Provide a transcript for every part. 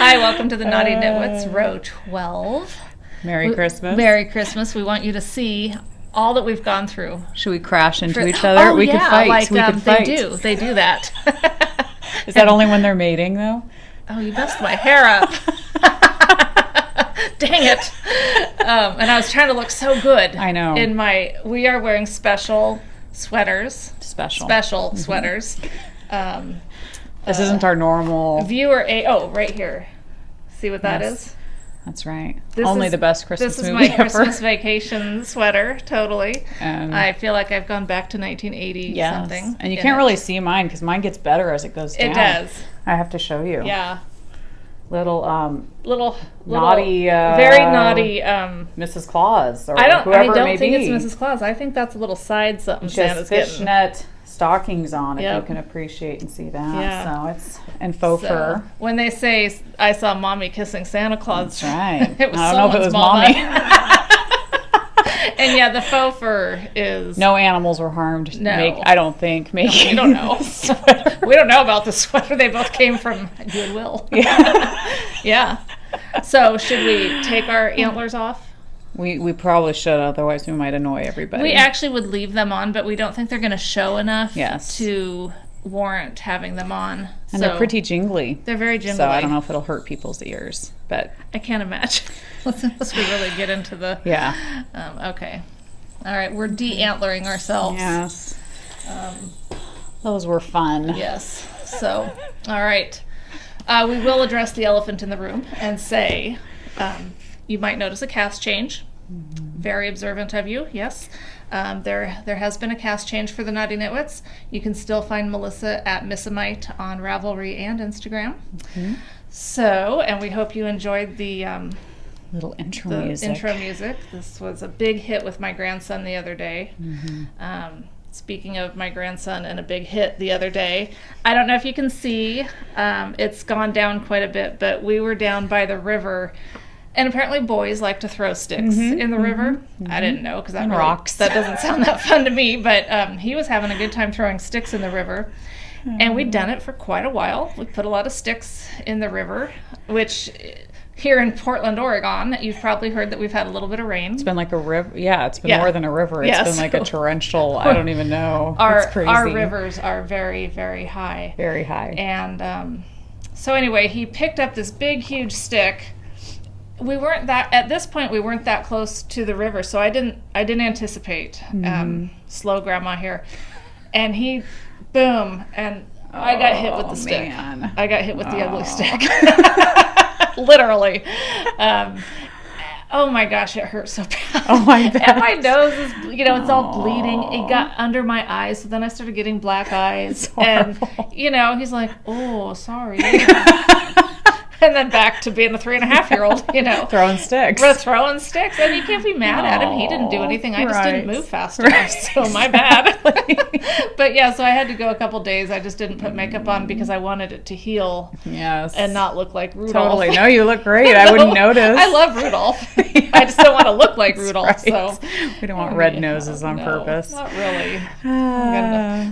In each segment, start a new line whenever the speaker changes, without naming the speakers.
Hi, welcome to the Naughty Nitwits, row 12.
Merry Christmas.
Merry Christmas. We want you to see all that we've gone through.
Should we crash into each other?
Oh,
we
yeah,
could fight.
like
we could fight.
They do that.
Is that only when they're mating, though?
Oh, you messed my hair up. Dang it. And I was trying to look so good.
I know.
We are wearing special sweaters.
Special
Sweaters.
This isn't our normal.
Viewer A. Oh, right here. See what that is?
That's right.
This
Only
is
the best Christmas
This is
movie
my
ever.
Christmas vacation sweater, totally.
And
I feel like I've gone back to 1980 something.
And you can't really see mine because mine gets better as it goes down.
It does.
I have to show you.
Yeah.
Little
naughty,
naughty,
very naughty.
Mrs. Claus or
I don't
whoever it may
think
be.
it's Mrs. Claus. I think that's a little side something
She has
Santa's getting.
fishnet stockings on, if
Yep.
you can appreciate and see that.
Yeah.
So it's and faux fur.
When they say I saw Mommy kissing Santa Claus,
That's right.
it was
I don't know if it was Mommy.
And yeah, the faux fur is
No animals were harmed.
No.
I don't think. Maybe.
we don't know. We don't know about the sweater. They both came from Goodwill.
Yeah.
Yeah. So should we take our antlers off?
We probably should, otherwise we might annoy everybody.
We actually would leave them on, but we don't think they're going to show enough
Yes.
to warrant having them on.
And they're pretty jingly.
They're very jingly.
So I don't know if it'll hurt people's ears, but
I can't imagine. Unless we really get into the...
yeah.
Okay. All right, we're de-antlering ourselves.
Yes. Those were fun.
Yes. So, all right. We will address the elephant in the room and say you might notice a cast change. Very observant of you, yes. There has been a cast change for the Naughty Nitwits. You can still find Melissa at Missamite on Ravelry and Instagram.
Mm-hmm.
So, and we hope you enjoyed the
Little intro music.
This was a big hit with my grandson the other day.
Mm-hmm.
Speaking of my grandson and a big hit the other day, I don't know if you can see, it's gone down quite a bit, but we were down by the river, and apparently boys like to throw sticks in the river. I didn't know because
rocks.
That doesn't sound that fun to me, but he was having a good time throwing sticks in the river. And we'd done it for quite a while. We put a lot of sticks in the river, which here in Portland, Oregon, you've probably heard that we've had a little bit of rain.
It's been like a river. Yeah, it's been more than a river. It's been like a torrential. I don't even know. It's crazy.
Our rivers are very, very high.
Very high.
And so anyway, he picked up this big, huge stick. At this point we weren't that close to the river, so I didn't anticipate slow grandma here. And he, boom, and I got hit with the stick.
Man.
I got hit with the ugly stick. Literally. Oh my gosh, it hurt so bad.
Oh my god.
And my nose is, it's all bleeding. It got under my eyes, so then I started getting black eyes. And, he's like, oh, sorry. And then back to being a 3.5-year-old,
Throwing sticks.
We're throwing sticks. And you can't be mad at him. He didn't do anything. I just didn't move fast enough. So my bad. But yeah, so I had to go a couple days. I just didn't put makeup on because I wanted it to heal.
Yes.
And not look like Rudolph.
Totally. No, you look great. I wouldn't notice.
I love Rudolph. I just don't want to look like Rudolph.
Right.
So
we don't want red noses on purpose.
Not really.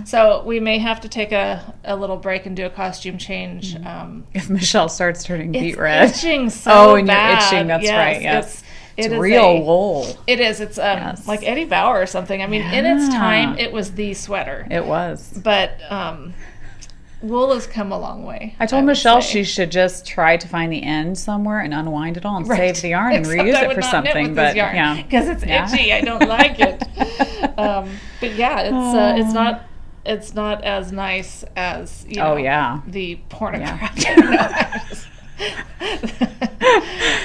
So we may have to take a little break and do a costume change.
If Michelle starts turning beet red.
Itching so
and
bad.
you're itching. That's right. Yes. It's real wool.
It is. It's like Eddie Bauer or something. I mean, in its time, it was the sweater.
It was.
But wool has come a long way.
I told Michelle she should just try to find the end somewhere and unwind it all and save the yarn and reuse it for something. But yeah,
because it's itchy. I don't like it. But yeah, it's not as nice as the pornographic.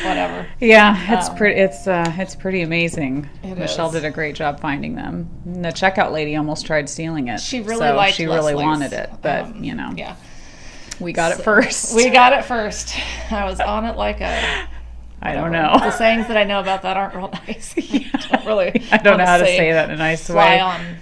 Whatever.
Yeah, it's pretty amazing.
Michelle
did a great job finding them. And the checkout lady almost tried stealing it.
She really liked
She really
Leslie's.
wanted it, but
yeah,
we got it first.
We got it first. I was on it like a.
I don't know.
The sayings that I know about that aren't real nice.
I don't know how to say that in a nice way.
Fly on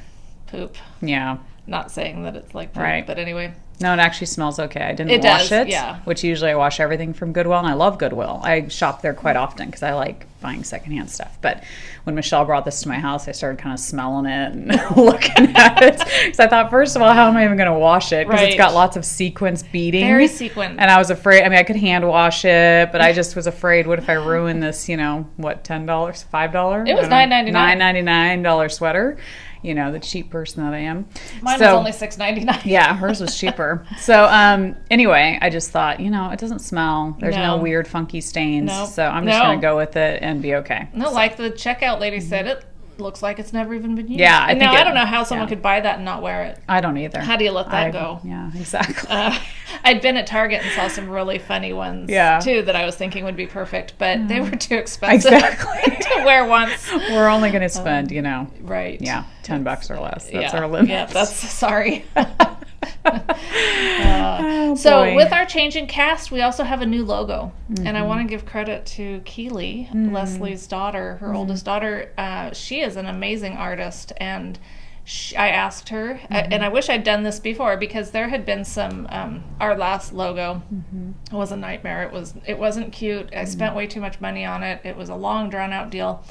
poop.
Yeah.
Not saying that it's like poop,
right.
But anyway,
No, it actually smells okay. I didn't
It
wash
does,
it,
yeah.
which usually I wash everything from Goodwill, and I love Goodwill. I shop there quite often because I like buying secondhand stuff. But when Michelle brought this to my house, I started kind of smelling it and looking at it. Because I thought, first of all, how am I even going to wash it? Because it's got lots of sequence beading.
Very sequin.
And I was afraid, I mean, I could hand wash it, but I just was afraid, what if I ruin this, what, $10, $5?
It was $9.99.
$9.99 sweater. The cheap person that I am.
Mine was only $6.99.
Yeah, hers was cheaper. So anyway, I just thought, it doesn't smell. There's no weird funky stains.
Nope.
So I'm just going to go with it and be okay.
No, like the checkout lady said, it looks like it's never even been used.
Yeah,
I don't know how someone could buy that and not wear it.
I don't either.
How do you let that go?
Yeah, exactly.
I'd been at Target and saw some really funny ones too that I was thinking would be perfect, but they were too expensive to wear once.
We're only going to spend,
right.
Yeah, $10 or less. That's our limit.
Yeah, that's sorry. So with our change in cast, we also have a new logo, and I want to give credit to Keely, Leslie's daughter, her oldest daughter. She is an amazing artist, and I asked her, and I wish I'd done this before, because there had been some our last logo was a nightmare. It wasn't cute. I spent way too much money on it. It was a long, drawn out deal.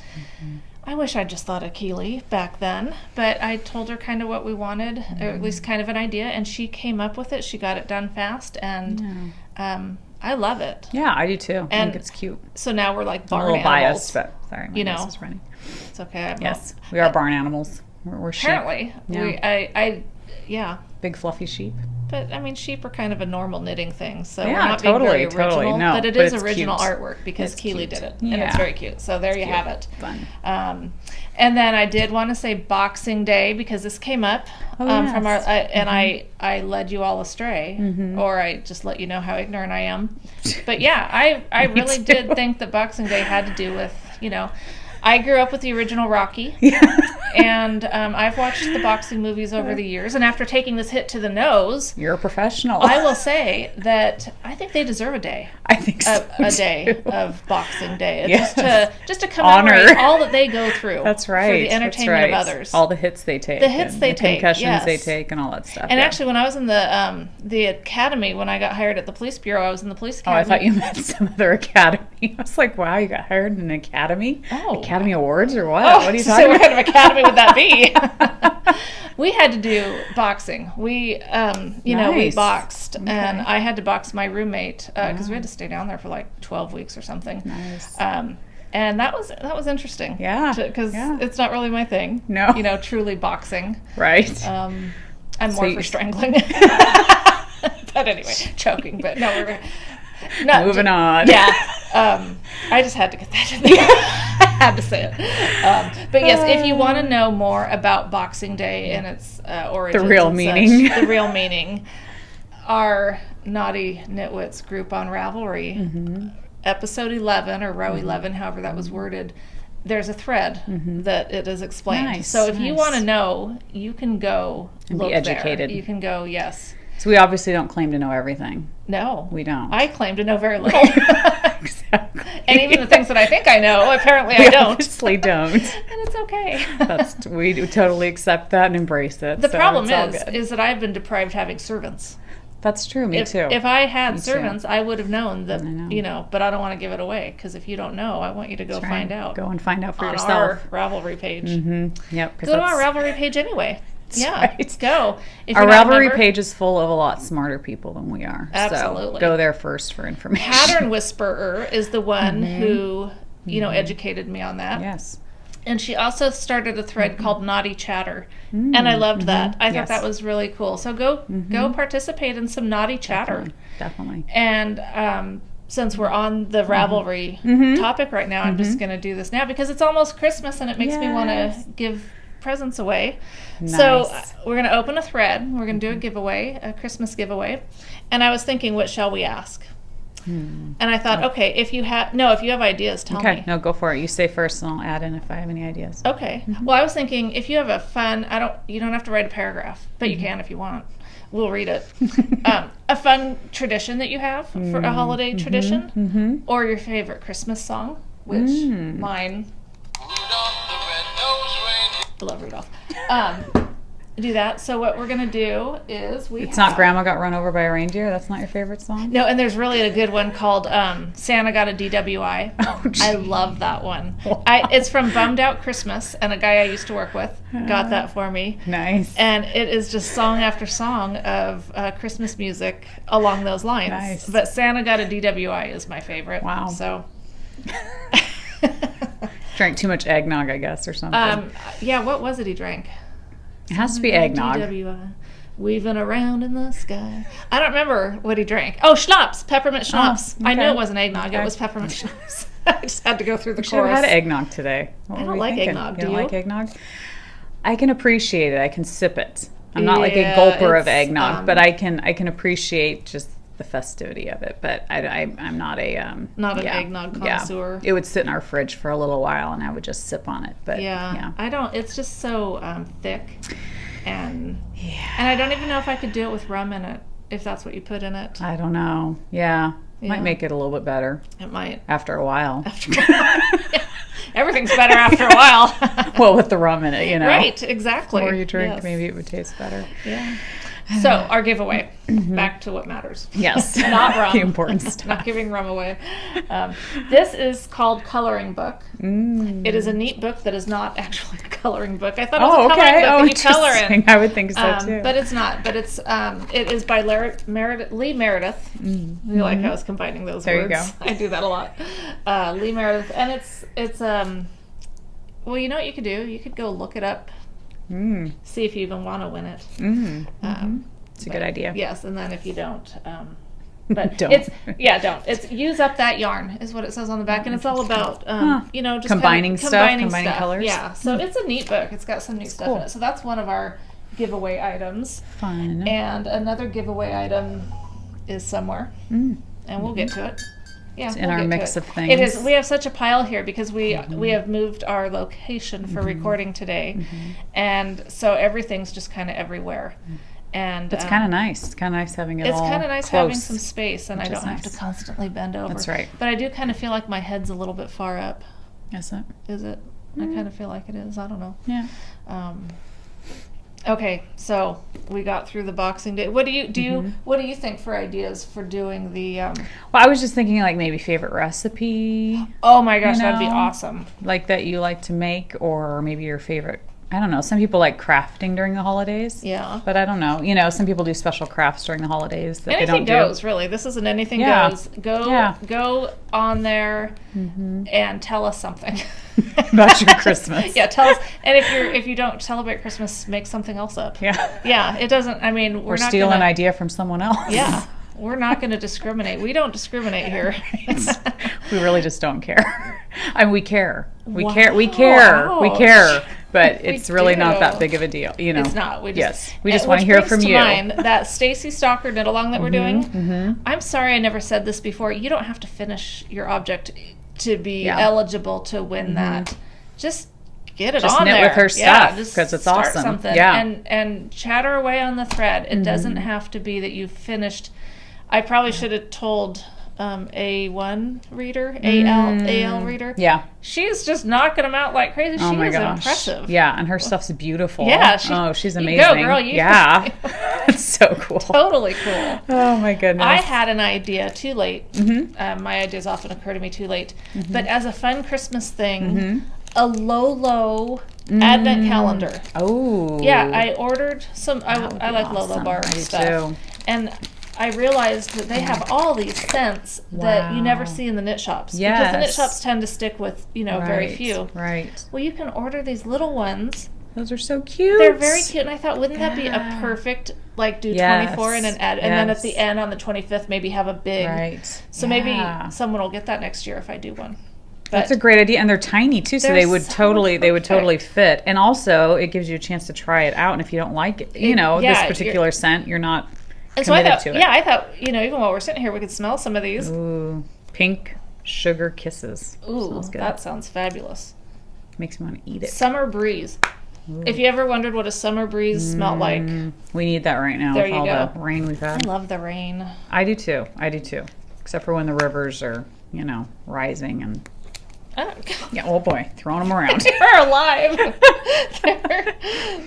I wish I just thought of Keely back then, but I told her kind of what we wanted, or at least kind of an idea, and she came up with it. She got it done fast, and I love it.
Yeah, I do too. I think it's cute.
So now we're like barn
animals. A little
animals.
biased, but sorry, my nose is running.
It's okay.
Yes, we are barn animals. We're sheep.
Apparently. Yeah.
Big fluffy sheep.
But I mean, sheep are kind of a normal knitting thing, so we're
Yeah,
not being very original.
totally. No,
but it
but
is
it's
original
cute.
artwork because
It's
Keely
cute.
did it,
Yeah.
and it's very cute. So there you have it.
Fun.
And then I did want to say Boxing Day, because this came up from our and I led you all astray, or I just let you know how ignorant I am. But yeah, I really did think that Boxing Day had to do with I grew up with the original Rocky, and I've watched the boxing movies over the years, and after taking this hit to the nose...
You're a professional.
I will say that I think they deserve a day.
I think so,
a day of Boxing Day.
Yes.
Just to commemorate
Honor.
all that they go through.
That's right.
For the entertainment of others.
All the hits they take.
The hits they take,
concussions they
yes.
take, and all that stuff.
And actually, when I was in the academy, when I got hired at the police bureau, I was in the police academy.
Oh, I thought you meant some other academy. I was like, wow, you got hired in an academy?
Oh.
Academy Awards or what?
Oh,
What are you
so
talking
what
about?
kind of academy would that be? We had to do boxing. We, we
Nice.
boxed,
Okay.
and I had to box my roommate because we had to stay down there for like 12 weeks or something.
Nice.
And that was interesting.
Yeah,
because
yeah.
it's not really my thing.
No.
Truly boxing.
Right.
I'm more
you-
for strangling. But anyway, choking. But no, we're not
Moving on.
Yeah. I just had to get that in there. I had to say it. But yes, if you want to know more about Boxing Day and its origins,
The real
and
meaning.
such, the real meaning, our Naughty Nitwits group on Ravelry, episode 11 or row 11, however that was worded, there's a thread that it is explained.
Nice,
So if you
nice.
want to know, you can go
And be
look
educated.
there. You can go, yes.
So we obviously don't claim to know everything.
No.
We don't.
I claim to know very little.
Exactly.
And even the things that I think I know, apparently
we
I don't.
obviously don't.
And it's okay.
We do totally accept that and embrace it.
The
so
problem
it's all good.
is that I've been deprived having servants.
That's true. Me too.
If I had
Me too.
servants, I would have known that,
I know.
but I don't want to give it away, because if you don't know, I want you to go
That's right.
find out.
Go and find out for
on
yourself.
our Ravelry page.
Yep. 'cause
Go to our
that's-
Ravelry page anyway. Yeah,
right.
go. If
Our
you're not a
Ravelry
member,
page is full of a lot smarter people than we are.
Absolutely.
So go there first for information.
Pattern Whisperer is the one who, educated me on that.
Yes.
And she also started a thread called Naughty Chatter. And I loved that. I thought
Yes.
that was really cool. So go participate in some naughty chatter.
Definitely.
And since we're on the Ravelry topic right now, I'm just going to do this now because it's almost Christmas and it makes me want to
Yes.
give presents away.
Nice.
So we're going to open a thread. We're going to do a giveaway, a Christmas giveaway. And I was thinking, what shall we ask? And I thought, okay, if you have ideas, tell
Okay.
me.
No, go for it. You say first, and I'll add in if I have any ideas.
Okay. Well, I was thinking if you have a fun, you don't have to write a paragraph, but you can if you want. We'll read it. A fun tradition that you have for a holiday tradition, or your favorite Christmas song, which mine. I love Rudolph. do that. So what we're gonna do is
It's not Grandma Got Run Over by a Reindeer. That's not your favorite song?
No, and there's really a good one called Santa Got a DWI.
Oh,
I love that one. It's from Bummed Out Christmas, and a guy I used to work with got that for me.
Nice.
And it is just song after song of Christmas music along those lines.
Nice.
But Santa Got a DWI is my favorite.
Wow.
So.
Drank too much eggnog, I guess, or something.
Yeah, what was it he drank?
It has to be eggnog.
DWI. Weaving around in the sky. I don't remember what he drank. Oh, schnapps. Peppermint schnapps.
Oh, okay.
I knew it wasn't eggnog.
Okay.
It was peppermint schnapps. I just had to go through the
We should have
chorus.
had eggnog today. What
I
were
don't
we
like
thinking?
eggnog.
You
Do
don't
you?
like eggnog? I can appreciate it. I can sip it. I'm not like a
Yeah,
gulper of
it's,
eggnog, but I can appreciate just the festivity of it. But I'm not a
Not an eggnog connoisseur.
Yeah. It would sit in our fridge for a little while, and I would just sip on it. But
Yeah. I don't. It's just so thick, and I don't even know if I could do it with rum in it. If that's what you put in it,
I don't know. Yeah.
Yeah.
Might make it a little bit better
it might.
after a while.
Everything's better after a while.
Well, with the rum in it, you know.
Right. Exactly.
The more you drink,
Yes.
maybe it would taste better.
Yeah. So our giveaway. Back to what matters.
Yes.
Not rum.
The important stuff.
Not giving rum away. This is called Coloring Book. It is a neat book that is not actually a coloring book. I thought it was a coloring book that you color in.
Interesting. I would think so too.
But it's not. But it is by Lee Meredith. You like how I was combining those
There you
words.
go.
I do that a lot. Lee Meredith. And it's well, you know what you could do? You could go look it up. See if you even want to win it.
It's a good idea.
Yes, and then if you don't, but
Don't.
don't. It's use up that yarn is what it says on the back, and it's all about just
Combining stuff, combining
stuff.
colors.
Yeah, so it's a neat book. It's got some neat stuff
cool.
in it. So that's one of our giveaway items,
Fun.
and another giveaway item is somewhere, and we'll get to it. Yeah,
It's in our mix of things.
It is. We have such a pile here because we have moved our location for recording today, and so everything's just kind of everywhere. And
It's kind of nice. It's kind of nice having it
it's
all
kind of nice
close.
having some space, and I
which is
don't have to
nice.
constantly bend over.
That's right.
But I do kind of feel like my head's a little bit far up.
Is it?
Is it? I kind of feel like it is. I don't know.
Yeah.
Okay, so we got through the Boxing Day. What do you what do you think for ideas for doing the?
Well, I was just thinking like maybe favorite recipe,
Oh my gosh, that'd be
know,
awesome.
like that you like to make, or maybe your favorite. I don't know. Some people like crafting during the holidays.
Yeah.
But I don't know. You know, some people do special crafts during the holidays that
Anything
they don't
goes, really. This isn't anything
Yeah.
goes.
Yeah.
Go on there and tell us something
do about your Christmas.
Yeah, tell us. And if you don't celebrate Christmas, make something else up.
Yeah.
Yeah, it doesn't. I mean, we're
Or
not
steal
gonna,
an idea from someone else.
Yeah, we're not going to discriminate. We don't discriminate here.
We really just don't care. I mean, we care. We
Wow.
care. We care. We
Ouch.
care. But
We
it's really not
do.
that big of a deal. You know.
It's not. We just,
Yes. We just
and
want to
which
hear
brings
from
to
you.
mind that Stacy Stalker knit along that we're doing. I'm sorry I never said this before. You don't have to finish your object to be
Yeah.
eligible to win that. Just get it
Just
on
knit
there.
with her
Yeah,
stuff,
just
'cause it's
start
awesome.
Something.
Yeah.
And chatter away on the thread. It doesn't have to be that you've finished. I probably should have told A1 reader, AL reader.
Yeah.
She's just knocking them out like crazy.
Oh
She
my
is
gosh.
impressive.
Yeah, and her stuff's beautiful.
Yeah,
she's
you
amazing.
go, girl, you-
yeah. It's so cool.
Totally cool.
Oh my goodness.
I had an idea too late. My ideas often occur to me too late. But as a fun Christmas thing, a Lolo advent calendar.
Oh.
Yeah, I ordered some.
That would
I
be
like Lolo
awesome.
bar
I do
stuff.
too.
And I realized that they have all these scents that you never
Wow.
see in the knit shops. Because the knit
Yes.
shops tend to stick with, very
Right,
few.
Right.
Well, you can order these little ones.
Those are so cute.
They're very cute, and I thought, wouldn't that be a
Yeah.
perfect, do
Yes,
24 and an ad, and then at
yes.
the end on the 25th, maybe have a big.
Right.
So maybe someone will get that next year if I do one.
That's a great idea, and they're tiny too, so
They're
they would
so
totally fit. And also, it gives you a chance to try it out. And if you don't like it,
Yeah,
this particular scent, you're not
And so I
committed
thought,
to it.
I thought, even while we're sitting here, we could smell some of these.
Ooh, pink sugar kisses.
Ooh,
Smells good.
that sounds fabulous.
Makes me want to eat it.
Summer breeze. If you ever wondered what a summer breeze smelled like,
We need that right now
There
with
you
all
go.
the rain we've
I
had.
love the rain.
I do too. Except for when the rivers are, rising and
Oh,
Yeah, oh boy, throwing them around.
they're alive.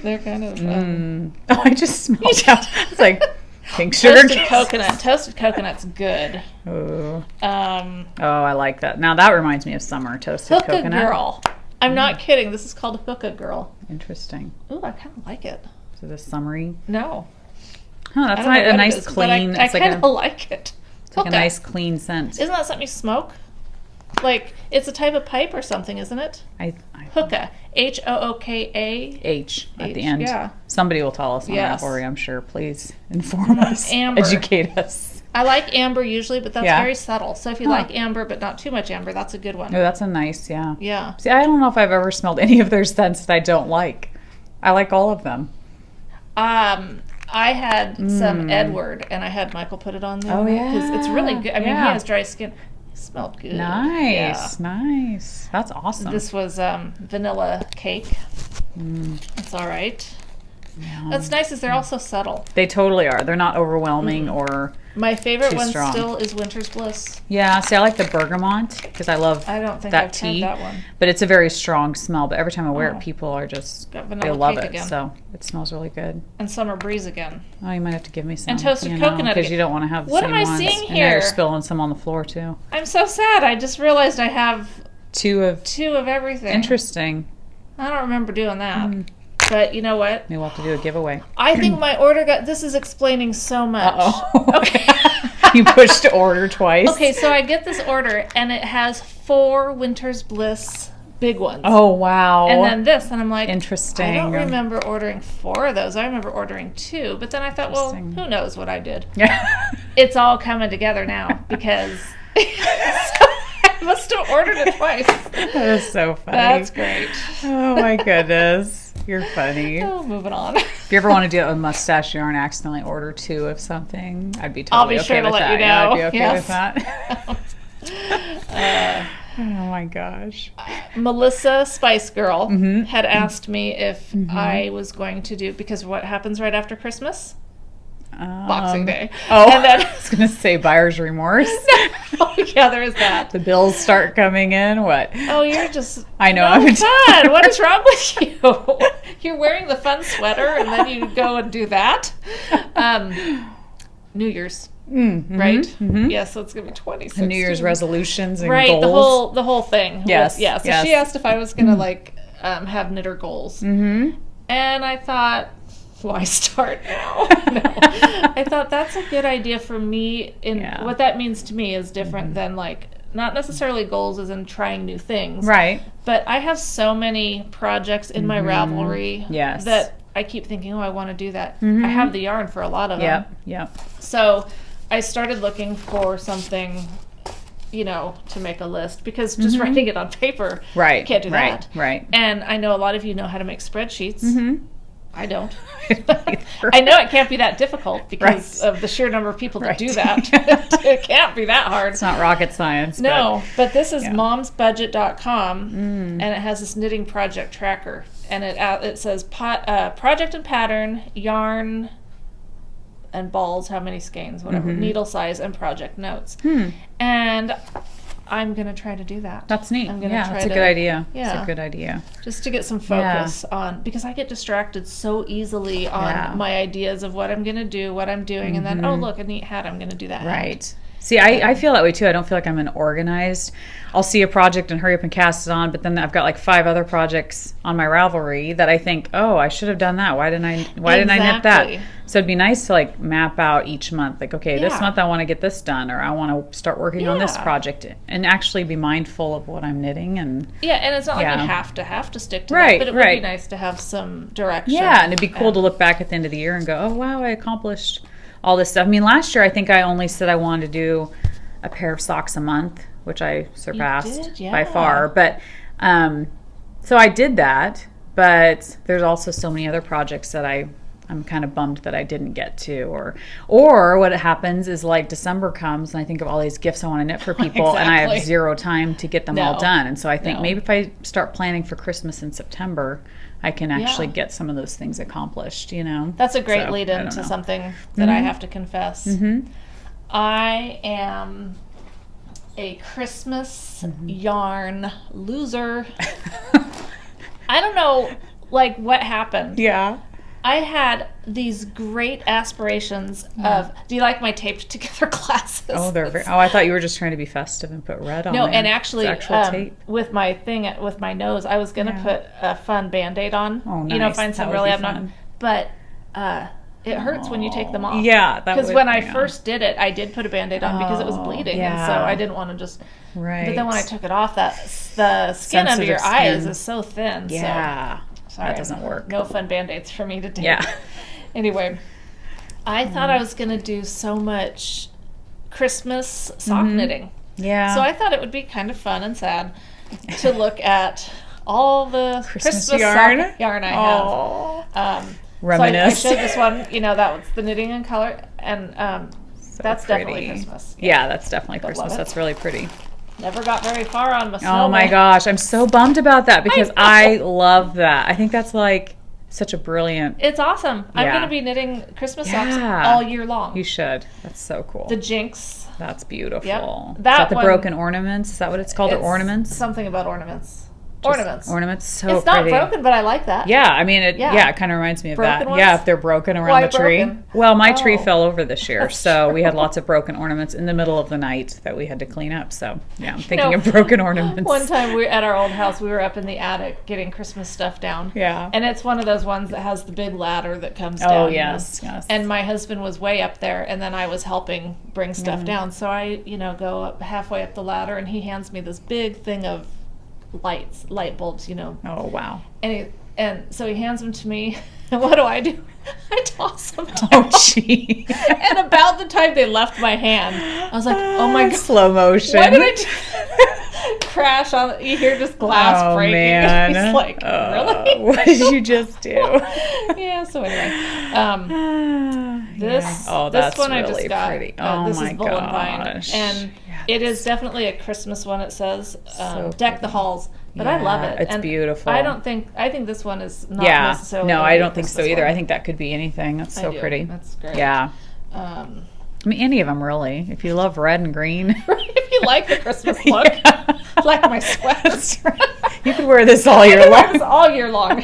they're kind of
Oh, I just smelled out. It's like pink sugar
toasted
kisses.
coconut. Toasted coconut's good.
Oh.
Um,
Oh, I like that. Now that reminds me of summer toasted
Hookah
coconut.
Girl. I'm not kidding. This is called Hookah Girl.
Interesting.
Ooh, I kind of like it.
So the summery.
No,
Oh, that's
I don't know
a
what it
nice
is, but
clean.
I
It's like
kind of
a,
like it.
it's like a
Hookah.
nice clean scent.
Isn't that something you smoke? Like, it's a type of pipe or something, isn't it?
I
Hookah. Hooka.
H at the
H,
end.
yeah.
Somebody will tell us on
Yes.
Ravelry, I'm sure. Please inform us.
Amber.
Educate us.
I like amber usually, but that's
Yeah.
very subtle. So if you
Huh.
like amber, but not too much amber, that's a good one.
Oh, that's a nice, yeah.
Yeah.
See, I don't know if I've ever smelled any of their scents that I don't like. I like all of them.
I had some Edward, and I had Michael put it on there.
Oh, yeah.
Because it's really good. I mean, he
Yeah.
has dry skin. It smelled good.
Nice,
Yeah.
nice. That's awesome.
This was vanilla cake. It's all right.
Yeah.
What's nice is they're also subtle.
They totally are. They're not overwhelming or...
My favorite
Too
one
strong.
still is Winter's Bliss.
Yeah, see, I like the bergamot because I love
I don't think
that
I've
tea.
tried that one.
But it's a very strong smell. But every time I wear
Oh.
it, people are just...
Got
They
vanilla
love
cake
it.
again.
So it smells really good.
And Summer Breeze again.
Oh, you might have to give me some.
And toasted coconut
Because
again.
you don't want to have the
What
same
am I
ones.
seeing
And now you're
here?
spilling some on the floor, too.
I'm so sad. I just realized I have
Two of...
two of everything.
Interesting.
I don't remember doing that. But you know what?
Maybe we'll have to do a giveaway.
I think my order got... This is explaining so much.
Uh-oh.
Okay.
You pushed order twice.
Okay, so I get this order, and it has 4 Winter's Bliss big ones.
Oh, wow.
And then this, and I'm like,
Interesting.
I don't remember ordering 4 of those. I remember ordering 2. But then I thought, well,
Interesting.
who knows what I did?
Yeah.
It's all coming together now because I must have ordered it twice.
That is so funny.
That's great.
Oh, my goodness. You're funny.
Oh, moving on.
If you ever want to do it with mustache yarn, accidentally order 2 of something, I'd be
I'll
totally
be
okay
sure to
with
let
that.
you
Yeah, I'd be
know.
okay
Yes.
with that. Oh my gosh.
Melissa Spice Girl
Mm-hmm.
had asked me if I was going to do, because what happens right after Christmas? Boxing Day.
Oh,
And then,
I was going to say buyer's remorse.
oh, yeah, there is that.
The bills start coming in. What?
Oh, you're just
I know.
no
I'm
fun. What is wrong with you? You're wearing the fun sweater and then you go and do that. New Year's, right?
Mhm.
Yes, so it's gonna be 26.
New Year's resolutions and
right?
goals.
The whole thing.
Yes,
Yeah. So
yes.
she asked if I was gonna have knitter goals,
Mm-hmm.
and I thought, why start now? No. I thought that's a good idea for me.
Yeah.
What that means to me is different than not necessarily goals as in trying new things.
Right.
But I have so many projects in my Ravelry
Yes.
that I keep thinking, oh, I want to do that. I have the yarn for a lot of them.
Yep. Yep.
So I started looking for something, to make a list, because just writing it on paper,
Right.
you can't do
right.
that.
Right.
And I know a lot of you know how to make spreadsheets. I don't.
Either.
I know it can't be that difficult because
Right.
of the sheer number of people that
Right.
do that. It can't be that hard.
It's not rocket science.
No, but this is
yeah.
momsbudget.com, and it has this knitting project tracker, and it says project and pattern, yarn, and balls, how many skeins, whatever, needle size, and project notes. And I'm going to try to do that.
That's neat.
I'm gonna
Yeah,
try
that's a
to-
good idea.
yeah.
It's a good idea.
Just to get some focus on, because I get distracted so easily on
Yeah.
my ideas of what I'm going to do, what I'm doing, and then, oh, look, a neat hat, I'm going to do that hat.
Right. See, I feel that way too. I don't feel like I'm an organized. I'll see a project and hurry up and cast it on, but then I've got like 5 other projects on my Ravelry that I think, oh, I should have done that. Why didn't I knit that?
Exactly.
So it'd be nice to map out each month. Like, okay, this
Yeah.
month I want to get this done, or I want to start working on this
Yeah.
project, and actually be mindful of what I'm knitting. And
Yeah, and it's not like
Yeah.
you have to stick to
Right,
that, but it would
right.
be nice to have some direction.
yeah, and it'd be cool to look back at the end of the year and go, oh, wow, I accomplished all this stuff. I mean, last year I think I only said I wanted to do a pair of socks a month, which I surpassed
did,
by
yeah.
far. But so I did that, but there's also so many other projects that I'm kind of bummed that I didn't get to, or what happens is December comes and I think of all these gifts I want to knit for people and I have
Exactly.
0 time to get them all
No.
done. And so I think
No.
maybe if I start planning for Christmas in September, I can actually
Yeah.
get some of those things accomplished,
That's a great
So,
lead
I don't
into
know.
something that I have to confess.
Mm-hmm.
I am a Christmas yarn loser. I don't know, like, what happened.
Yeah.
I had these great aspirations of, do you like my taped together glasses?
Oh, I thought you were just trying to be festive and put red on
No,
there.
and actually,
It's actual tape.
with my thing, with my nose, I was going to put a fun Band-Aid on.
Oh,
You know,
nice.
find some
That would
really
be
abnormal.
fun.
But it hurts when you take them off.
Yeah, that
Because
would-
when I
yeah.
first did it, I did put a Band-Aid on because it was
Oh,
bleeding. And so
yeah.
I didn't want to just...
Right.
But then when I took it off, the skin under your
Sensitive
eyes
skin.
is so thin.
Yeah.
So, sorry,
That doesn't work.
No fun Band-Aids for me to take.
Yeah.
Anyway, I thought I was going to do so much Christmas sock knitting.
Yeah.
So I thought it would be kind of fun and sad to look at all the
Christmas
Christmas
yarn?
sock yarn I have.
Oh.
So
Reminisce.
I showed this one, that was the knitting in color, and that's definitely
pretty.
Christmas.
Yeah, that's definitely
But love
Christmas.
it.
That's really pretty.
Never got very far on my
Oh
snowman.
my gosh, I'm so bummed about that because
know.
I love that. I think that's like such a brilliant.
It's awesome. I'm
Yeah.
going to be knitting Christmas socks
Yeah.
all year long.
You should. That's so cool.
The Jinx.
That's beautiful.
Yep.
Is
That
that the
one-
broken ornaments? Is that what it's called? Or
It's
ornaments?
Something about ornaments.
Just
Ornaments.
Ornaments. So
It's not
pretty.
broken, but I like that.
Yeah, I mean, it
Yeah.
kind of reminds me of
Broken
that.
ones?
Yeah, if they're broken around
Why
the tree.
broken?
Well, my tree
Oh.
fell over this year,
That's
so we had
true.
lots of broken ornaments in the middle of the night that we had to clean up. So, yeah, I'm thinking
No.
of broken ornaments.
One time we at our old house, we were up in the attic getting Christmas stuff down.
Yeah.
And it's one of those ones that has the big ladder that comes
Oh,
down.
yes, yes.
And my husband was way up there, and then I was helping bring stuff
Mm.
down. So I, go up halfway up the ladder, and he hands me this big thing of light bulbs,
Oh, wow.
And so he hands them to me. And what do? I toss them down.
Oh, gee.
And about the time they left my hand, I was like, oh my God.
Slow motion.
Why did I do crash on? You hear just glass
Oh,
breaking.
man.
He's like, really?
What did you just do?
Yeah. So anyway, this
Oh, that's
this one
really
I just got.
pretty. Oh,
this
my
is Bull and Vine,
gosh.
and
Yeah,
it is definitely a Christmas one. It says
So
deck the halls, but I love
Yeah,
it.
it's
And
beautiful.
I think this one is not
Yeah.
necessarily.
No,
gonna
I
be a
don't think so
Christmas
either.
one.
I think that could be anything. That's
I
so
do.
pretty.
That's great.
Yeah.
Um,
I mean, any of them really. If you love red and green.
if you like the Christmas look,
Yeah.
like my sweats.
That's right. You could wear this all year long.
all year long.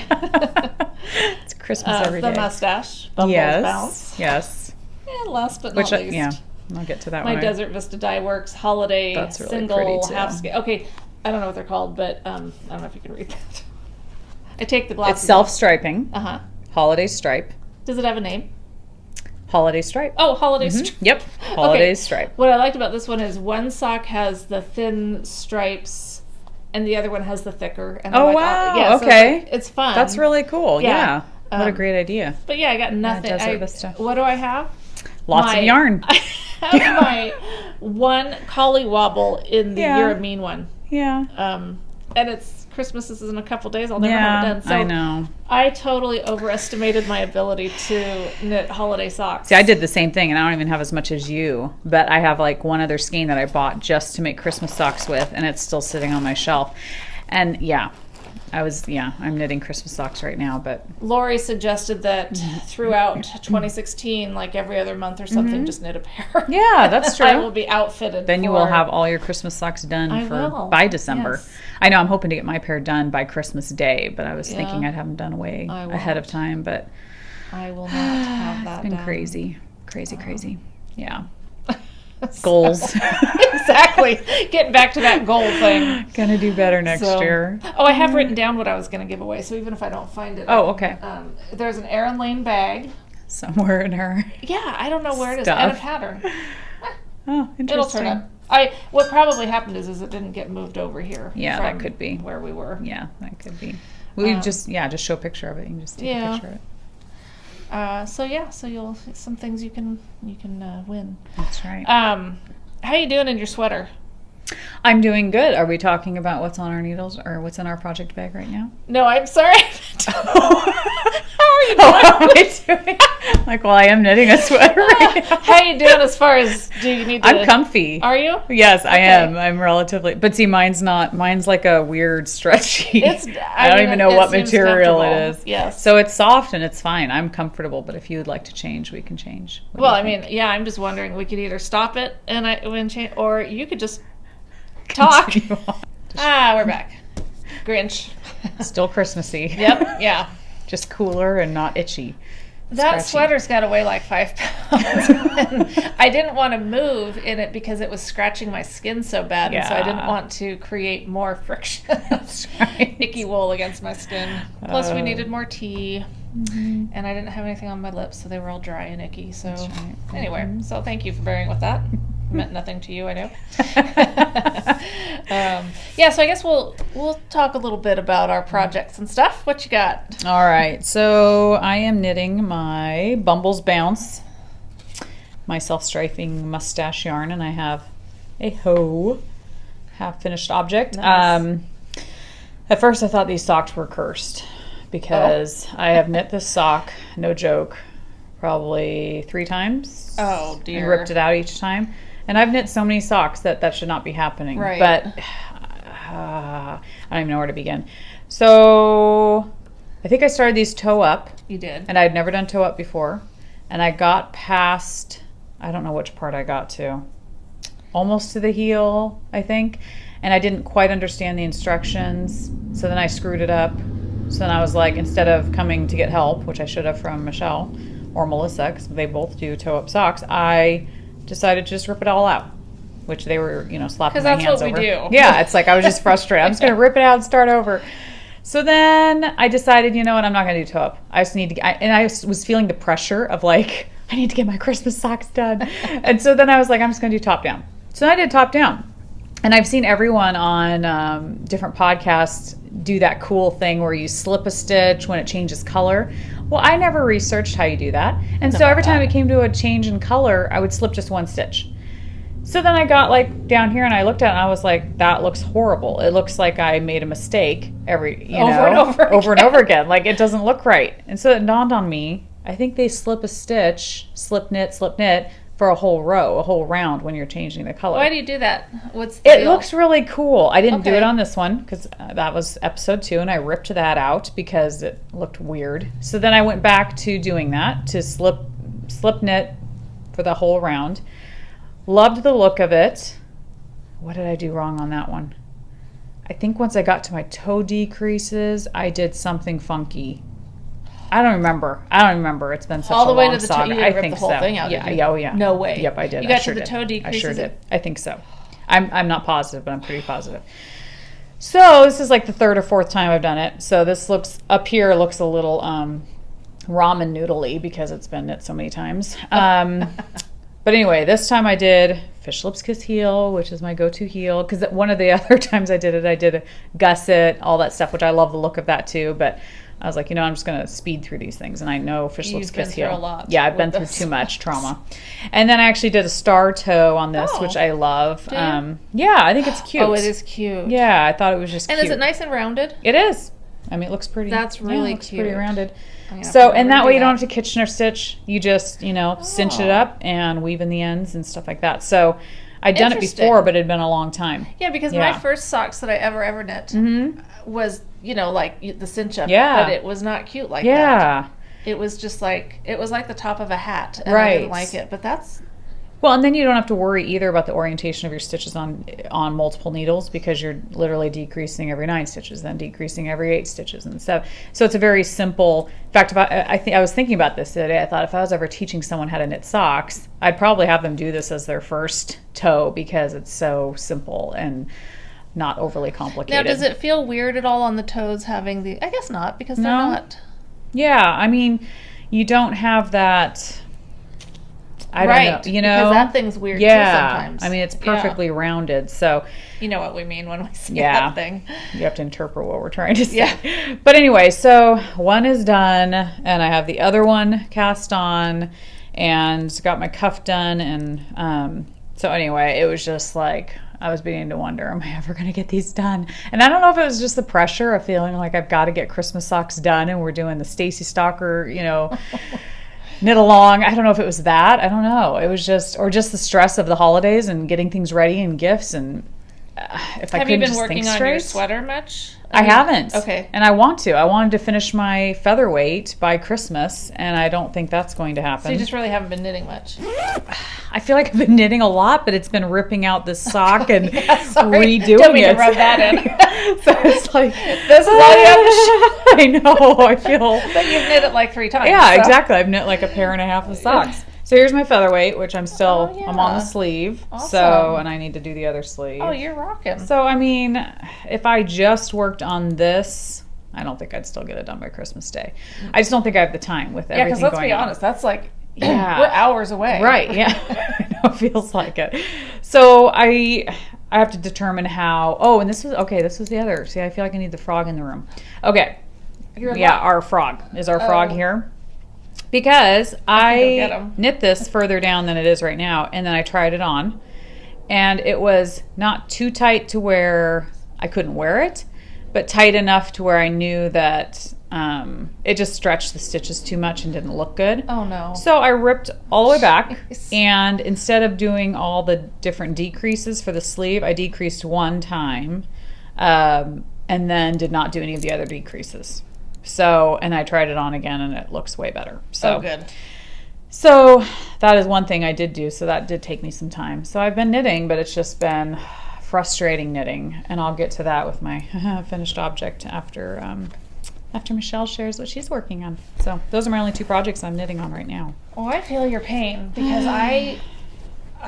It's Christmas every
the
day.
mustache, Bubbles
Yes.
Bounce.
Yes.
And last but
Which,
not least,
yeah, I'll get to that
my
one.
Desert Vista Dye Works holiday
That's really
single
pretty, too.
half scale. Okay, I don't know what they're called, but I don't know if you can read that. I take the glasses.
It's self-striping.
Uh huh.
Holiday stripe.
Does it have a name?
Holiday stripe.
Oh, holiday.
Yep. Holiday stripe.
What I liked about this one is one sock has the thin stripes, and the other one has the thicker. And I'm
Oh,
like,
wow.
yeah, so
Okay.
it's fun.
That's really cool.
yeah.
Yeah. What a
Um,
great idea.
But yeah, I got nothing.
Desert Vista.
What do I have?
Lots of yarn.
I have my one collie wobble in the
Yeah.
You're a Mean one.
Yeah.
And it's Christmas is in a couple days. I'll never have it
Yeah,
done. So
I know.
I totally overestimated my ability to knit holiday socks.
See, I did the same thing, and I don't even have as much as you, but I have like one other skein that I bought just to make Christmas socks with, and it's still sitting on my shelf. And yeah, I'm knitting Christmas socks right now, but
Lori suggested that throughout 2016, like every other month or something, just knit a pair.
Yeah, that's true.
I will be outfitted.
then you
for-
will have all your Christmas socks done
I will,
by December.
yes.
I know I'm hoping to get my pair done by Christmas Day, but I was
Yeah.
thinking I'd have them done way
I
ahead of
won't.
time, but
I will not have that.
it's been
done.
crazy. Crazy. Yeah.
So-
Goals.
Exactly. Getting back to that goal thing.
Gonna do better next
So-
year.
Oh, I have written down what I was going to give away, so even if I don't find it.
Oh, okay.
There's an Erin Lane bag.
Somewhere in her.
Yeah, I don't know where it is. And a
Stuff.
pattern.
Oh,
It'll
interesting.
turn up. What probably happened is it didn't get moved over here.
Yeah, that
from
could be.
where we were.
Yeah, that could be. We
Um,
just show a picture of it. You can just take
yeah.
a picture of it.
So you'll some things you can win.
That's right.
How you doing in your sweater?
I'm doing good. Are we talking about what's on our needles or what's in our project bag right now?
No, I'm sorry. How are you doing?
How am I doing? Like, well, I am knitting a sweater right now.
How you doing as far as do you need to?
I'm comfy.
Are you?
Yes, I
Okay.
am. I'm relatively, but see, mine's like a weird stretchy.
It's.
I don't even know
it
what
seems
material it
comfortable.
is.
Yes.
So it's soft and it's fine. I'm comfortable, but if you would like to change, we can change. What do
Well,
you
I
think?
mean, yeah, I'm just wondering. We could either stop it and change, or you could just Talk.
continue on.
We're back. Grinch.
Still Christmassy.
Yep, yeah.
Just cooler and not itchy.
That
Scratchy.
sweater's got to weigh like 5 pounds. And I didn't want to move in it because it was scratching my skin so bad, and so I didn't
Yeah.
want to create more friction.
That's right.
Icky wool against my skin. Plus, we needed more tea, and I didn't have anything on my lips, so they were all dry and icky. So,
That's right.
anyway, so thank you for bearing with that. It meant nothing to you, I know. So I guess we'll talk a little bit about our projects and stuff. What you got?
All right, so I am knitting my Bumbles Bounce, my self-striping mustache yarn, and I have a half-finished object.
Nice.
At first I thought these socks were cursed because I have knit this sock, no joke, probably 3 times.
Oh, dear.
And ripped it out each time. And I've knit so many socks that should not be happening.
Right.
But I don't even know where to begin. So I think I started these toe up.
You did.
And I'd never done toe up before. And I got past, I don't know which part I got to. Almost to the heel, I think. And I didn't quite understand the instructions. So then I screwed it up. So then I was like, instead of coming to get help, which I should have from Michelle or Melissa, because they both do toe up socks, I decided to just rip it all out, which they were, slapping
'Cause
my
that's
hands
what we
over.
do.
Yeah, it's like I was just frustrated. I'm just going to rip it out and start over. So then I decided, you know what, I'm not going to do toe up. I just need to, and I was feeling the pressure of like, I need to get my Christmas socks done. And so then I was like, I'm just going to do top down. So I did top down. And I've seen everyone on different podcasts do that cool thing where you slip a stitch when it changes color. Well, I never researched how you do that. And so every time it came to a change in color, I would slip just one stitch. So then I got like down here and I looked at it and I was like, that looks horrible. It looks like I made a mistake over and over again. Like it doesn't look right. And so it dawned on me, I think they slip a stitch, slip knit, for a whole row, a whole round when you're changing the color.
Why do you do that? What's the deal?
Looks really cool. I didn't do
Okay.
it on this one because that was episode 2 and I ripped that out because it looked weird. So then I went back to doing that, to slip knit for the whole round. Loved the look of it. What did I do wrong on that one? I think once I got to my toe decreases, I did something funky. I don't remember. It's been such
All the
a
way
long
to the toe.
saga.
You didn't
I
rip
think
the whole
so.
thing out,
Yeah,
did you?
yeah, oh yeah.
No way.
Yep, I did.
You got
I
to
sure
the
did.
toe
I
decreases?
sure did. I think so. I'm not positive, but I'm pretty positive. So this is like the 3rd or 4th time I've done it. So this looks up here looks a little ramen noodly because it's been knit so many times. But anyway, this time I did Fish Lips Kiss heel, which is my go-to heel. Because one of the other times I did a gusset, all that stuff, which I love the look of that too. But I was like, I'm just going to speed through these things. And I know Fish Lips
You've been
Kiss
through
heel.
a lot
Yeah, I've been
with
through
this.
too much trauma. And then I actually did a star toe on this,
Oh.
which I love.
Do you?
Yeah, I think it's cute.
Oh, it is cute.
Yeah, I thought it was just
And
cute.
is it nice and rounded?
It is. I mean, it looks pretty.
That's really
it looks pretty
cute.
rounded.
I'm gonna have
So,
to
and that
redo
way you don't
that.
have to Kitchener stitch. You just, cinch it
Oh.
up and weave in the ends and stuff like that. So, I'd done it
Interesting.
before, but it had been a long time.
Yeah, because
Yeah.
my first socks that I ever knit was, like the cinch up.
Yeah.
But it was not cute like that.
Yeah.
It was just like, it was like the top of a hat. And I
Right.
didn't like it. But that's,
Well, and then you don't have to worry either about the orientation of your stitches on multiple needles because you're literally decreasing every 9 stitches, then decreasing every 8 stitches and stuff. So it's a very simple. In fact, I was thinking about this the other day. I thought if I was ever teaching someone how to knit socks, I'd probably have them do this as their first toe because it's so simple and not overly
now
complicated.
does it feel weird at all on the toes having the, I guess not, because they're
No.
not.
Yeah, I mean, you don't have that. I
Right,
don't know.
because that thing's weird too
Yeah,
sometimes.
I mean, it's
Yeah.
perfectly rounded, so.
You know what we mean when we say
Yeah.
that thing.
You have to interpret what we're trying to say.
Yeah.
But anyway, so one is done, and I have the other one cast on, and got my cuff done, and so anyway, it was just like I was beginning to wonder, am I ever going to get these done? And I don't know if it was just the pressure of feeling like I've got to get Christmas socks done, and we're doing the Stacy Stalker, knit along. I don't know if it was that. I don't know. It was just the stress of the holidays and getting things ready and gifts and. If I
Have you
couldn't
been
just
working
think
on
straight.
your sweater much?
I haven't.
Okay.
And I want to. I wanted to finish my featherweight by Christmas, and I don't think that's going to happen.
So you just really haven't been knitting much.
I feel like I've been knitting a lot, but it's been ripping out this sock and
Sorry.
redoing
Don't mean
it.
to rub that in.
So it's like,
This is all you have to
I know. I feel.
But you've knit it like 3 times.
Yeah,
so.
exactly. I've knit like a pair and a half of socks. So here's my featherweight, which I'm still,
Oh, yeah.
I'm on the sleeve.
Awesome.
So, and I need to do the other sleeve.
Oh, you're rocking.
So, I mean, if I just worked on this, I don't think I'd still get it done by Christmas Day. I just don't think I have the time with everything
because let's
going
be
on.
honest, that's like,
Yeah.
we're hours away.
Right, yeah. I know, it feels like it. So I have to determine how, and this was the other. See, I feel like I need the frog in the room. Okay. Our frog. Is our frog here? Because
get
I
'em.
knit this further down than it is right now, and then I tried it on, and it was not too tight to where I couldn't wear it, but tight enough to where I knew that it just stretched the stitches too much and didn't look good.
Oh, no.
So I ripped all the way back,
Jeez.
and instead of doing all the different decreases for the sleeve, I decreased one time, and then did not do any of the other decreases. So, and I tried it on again, and it looks way better. So
good.
So that is one thing I did do. So that did take me some time. So I've been knitting, but it's just been frustrating knitting, and I'll get to that with my finished object after Michelle shares what she's working on. So those are my only 2 projects I'm knitting on right now.
Well, I feel your pain because I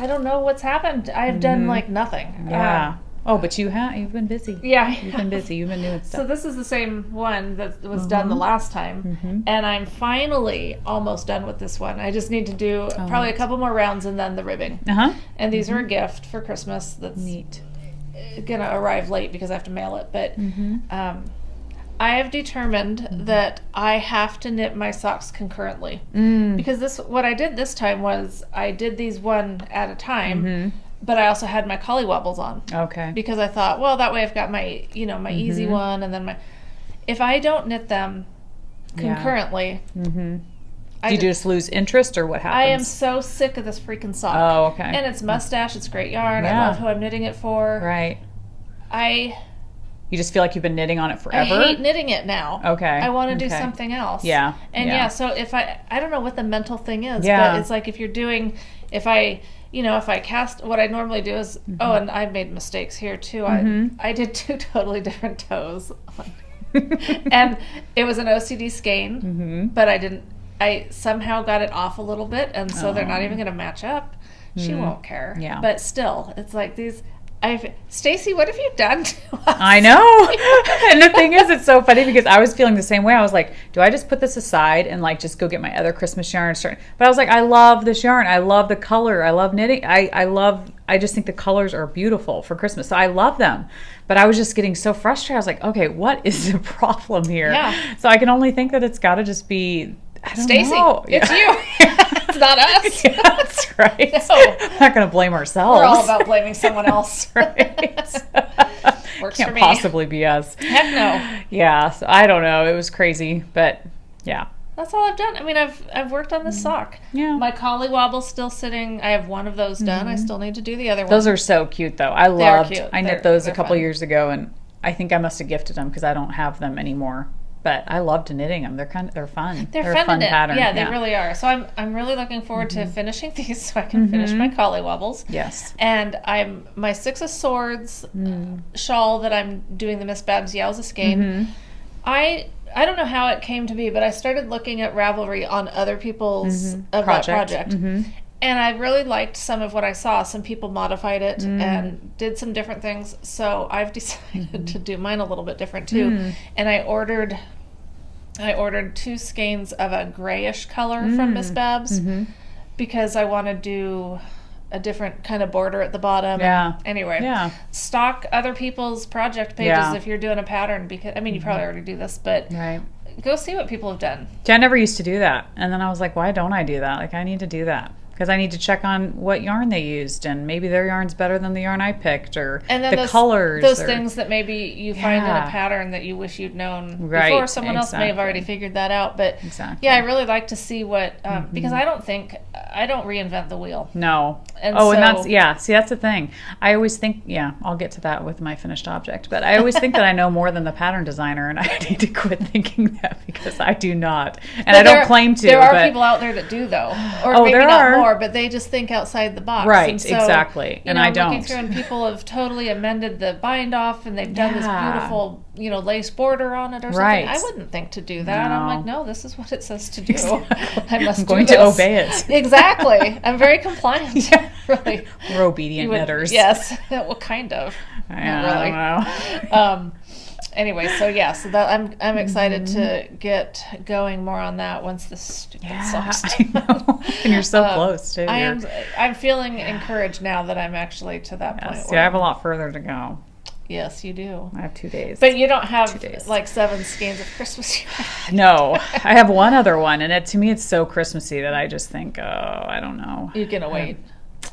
don't know what's happened. I've done like nothing.
Yeah. But you've been busy.
Yeah.
You've been busy. You've been doing
So
stuff.
this is the same one that was done the last time, and I'm finally almost done with this one. I just need to do probably a couple more rounds and then the ribbing. And these are a gift for Christmas that's
Neat.
gonna arrive late because I have to mail it. But I have determined that I have to knit my socks concurrently because what I did this time was I did these one at a time. But I also had my collie wobbles on.
Okay.
Because I thought, well, that way I've got my, my easy one, and then if I don't knit them concurrently,
Do you just lose interest, or what happens?
I am so sick of this freaking sock.
Oh, okay.
And it's Mustache. It's great yarn.
Yeah.
I love who I'm knitting it for.
Right.
You
just feel like you've been knitting on it forever?
I hate knitting it now.
Okay.
I want to do something else.
Yeah.
And so if I don't know what the mental thing is,
Yeah.
but it's like if I cast, what I normally do is, and I've made mistakes here too. I did 2 totally different toes. And it was an OCD skein, but I somehow got it off a little bit, and so they're not even going to match up. She won't care.
Yeah.
But still, it's like these, Stacy, what have you done to us?
I know. And the thing is, it's so funny because I was feeling the same way. I was like, do I just put this aside and like just go get my other Christmas yarn and start? But I was like, I love this yarn. I love the color. I love knitting. I just think the colors are beautiful for Christmas. So I love them. But I was just getting so frustrated. I was like, okay, what is the problem here?
Yeah.
So I can only think that it's got to just be, I don't
Stacy,
know.
it's you. It's not us.
Yeah, that's right.
No.
We're not going to blame ourselves.
We're all about blaming someone else.
Right.
Works
Can't
for me.
possibly be us.
Heck no.
Yeah, so I don't know. It was crazy, but yeah.
That's all I've done. I mean, I've worked on this sock.
Yeah.
My collie wobble's still sitting. I have one of those done. I still need to do the other one.
Those are so cute, though. I
They're
loved.
cute.
I knit those a couple years ago, and I think I must have gifted them because I don't have them anymore. But I loved knitting them. They're fun.
They're
a
fun
fun
to knit.
pattern.
Yeah, they really are. So I'm really looking forward to finishing these so I can finish my collie wobbles.
Yes.
And my 6 of Swords shawl that I'm doing the Miss Babs Yowza skein. I don't know how it came to be, but I started looking at Ravelry on other people's that project. And I really liked some of what I saw. Some people modified it and did some different things. So I've decided to do mine a little bit different too. And I ordered 2 skeins of a grayish color from Miss Babs because I want to do a different kind of border at the bottom.
Yeah.
Anyway, stalk other people's project pages if you're doing a pattern, because I mean you probably already do this, but go see what people have done.
I never used to do that, and then I was like, why don't I do that? Like, I need to do that. Because I need to check on what yarn they used, and maybe their yarn's better than the yarn I picked, or
and then
the colors.
Those things that maybe you find in a pattern that you wish you'd known before. Someone else may have already figured that out. But yeah, I really like to see what, because I don't reinvent the wheel.
No.
And
Oh,
so,
and that's, yeah, see, that's the thing. I always think, yeah, I'll get to that with my finished object, but I always think that I know more than the pattern designer, and I need to quit thinking that because I do not. And
But
I don't claim to.
There are
but,
people out there that do, though. Or
Oh,
maybe
there
not
are.
more, but they just think outside the box.
Right,
And so,
exactly.
You
And
know,
I
I'm looking
don't.
through and people have totally amended the bind off and they've done this
Yeah.
beautiful, you know, lace border on it or something.
Right.
I wouldn't think to do that.
No.
I'm like, no, this is what it says to do.
Exactly.
I must
I'm
do
going to
this.
obey it.
Exactly. I'm very compliant.
Yeah.
Really.
We're obedient
You would-
knitters.
Yes. Well, kind of. Not really.
I don't know.
Anyway, so yeah, so that I'm excited to
Mm-hmm.
get going more on that once this stupid
Yeah,
sucks.
I know. And you're so close, too.
I'm feeling encouraged now that I'm actually to that point.
Yes,
where
yeah, I have a lot further to go.
Yes, you do.
I have 2 days.
But you don't have
2 days.
like 7 skeins of Christmas yet.
No, I have one other one, and to me, it's so Christmassy that I just think, oh, I don't know.
You're gonna wait.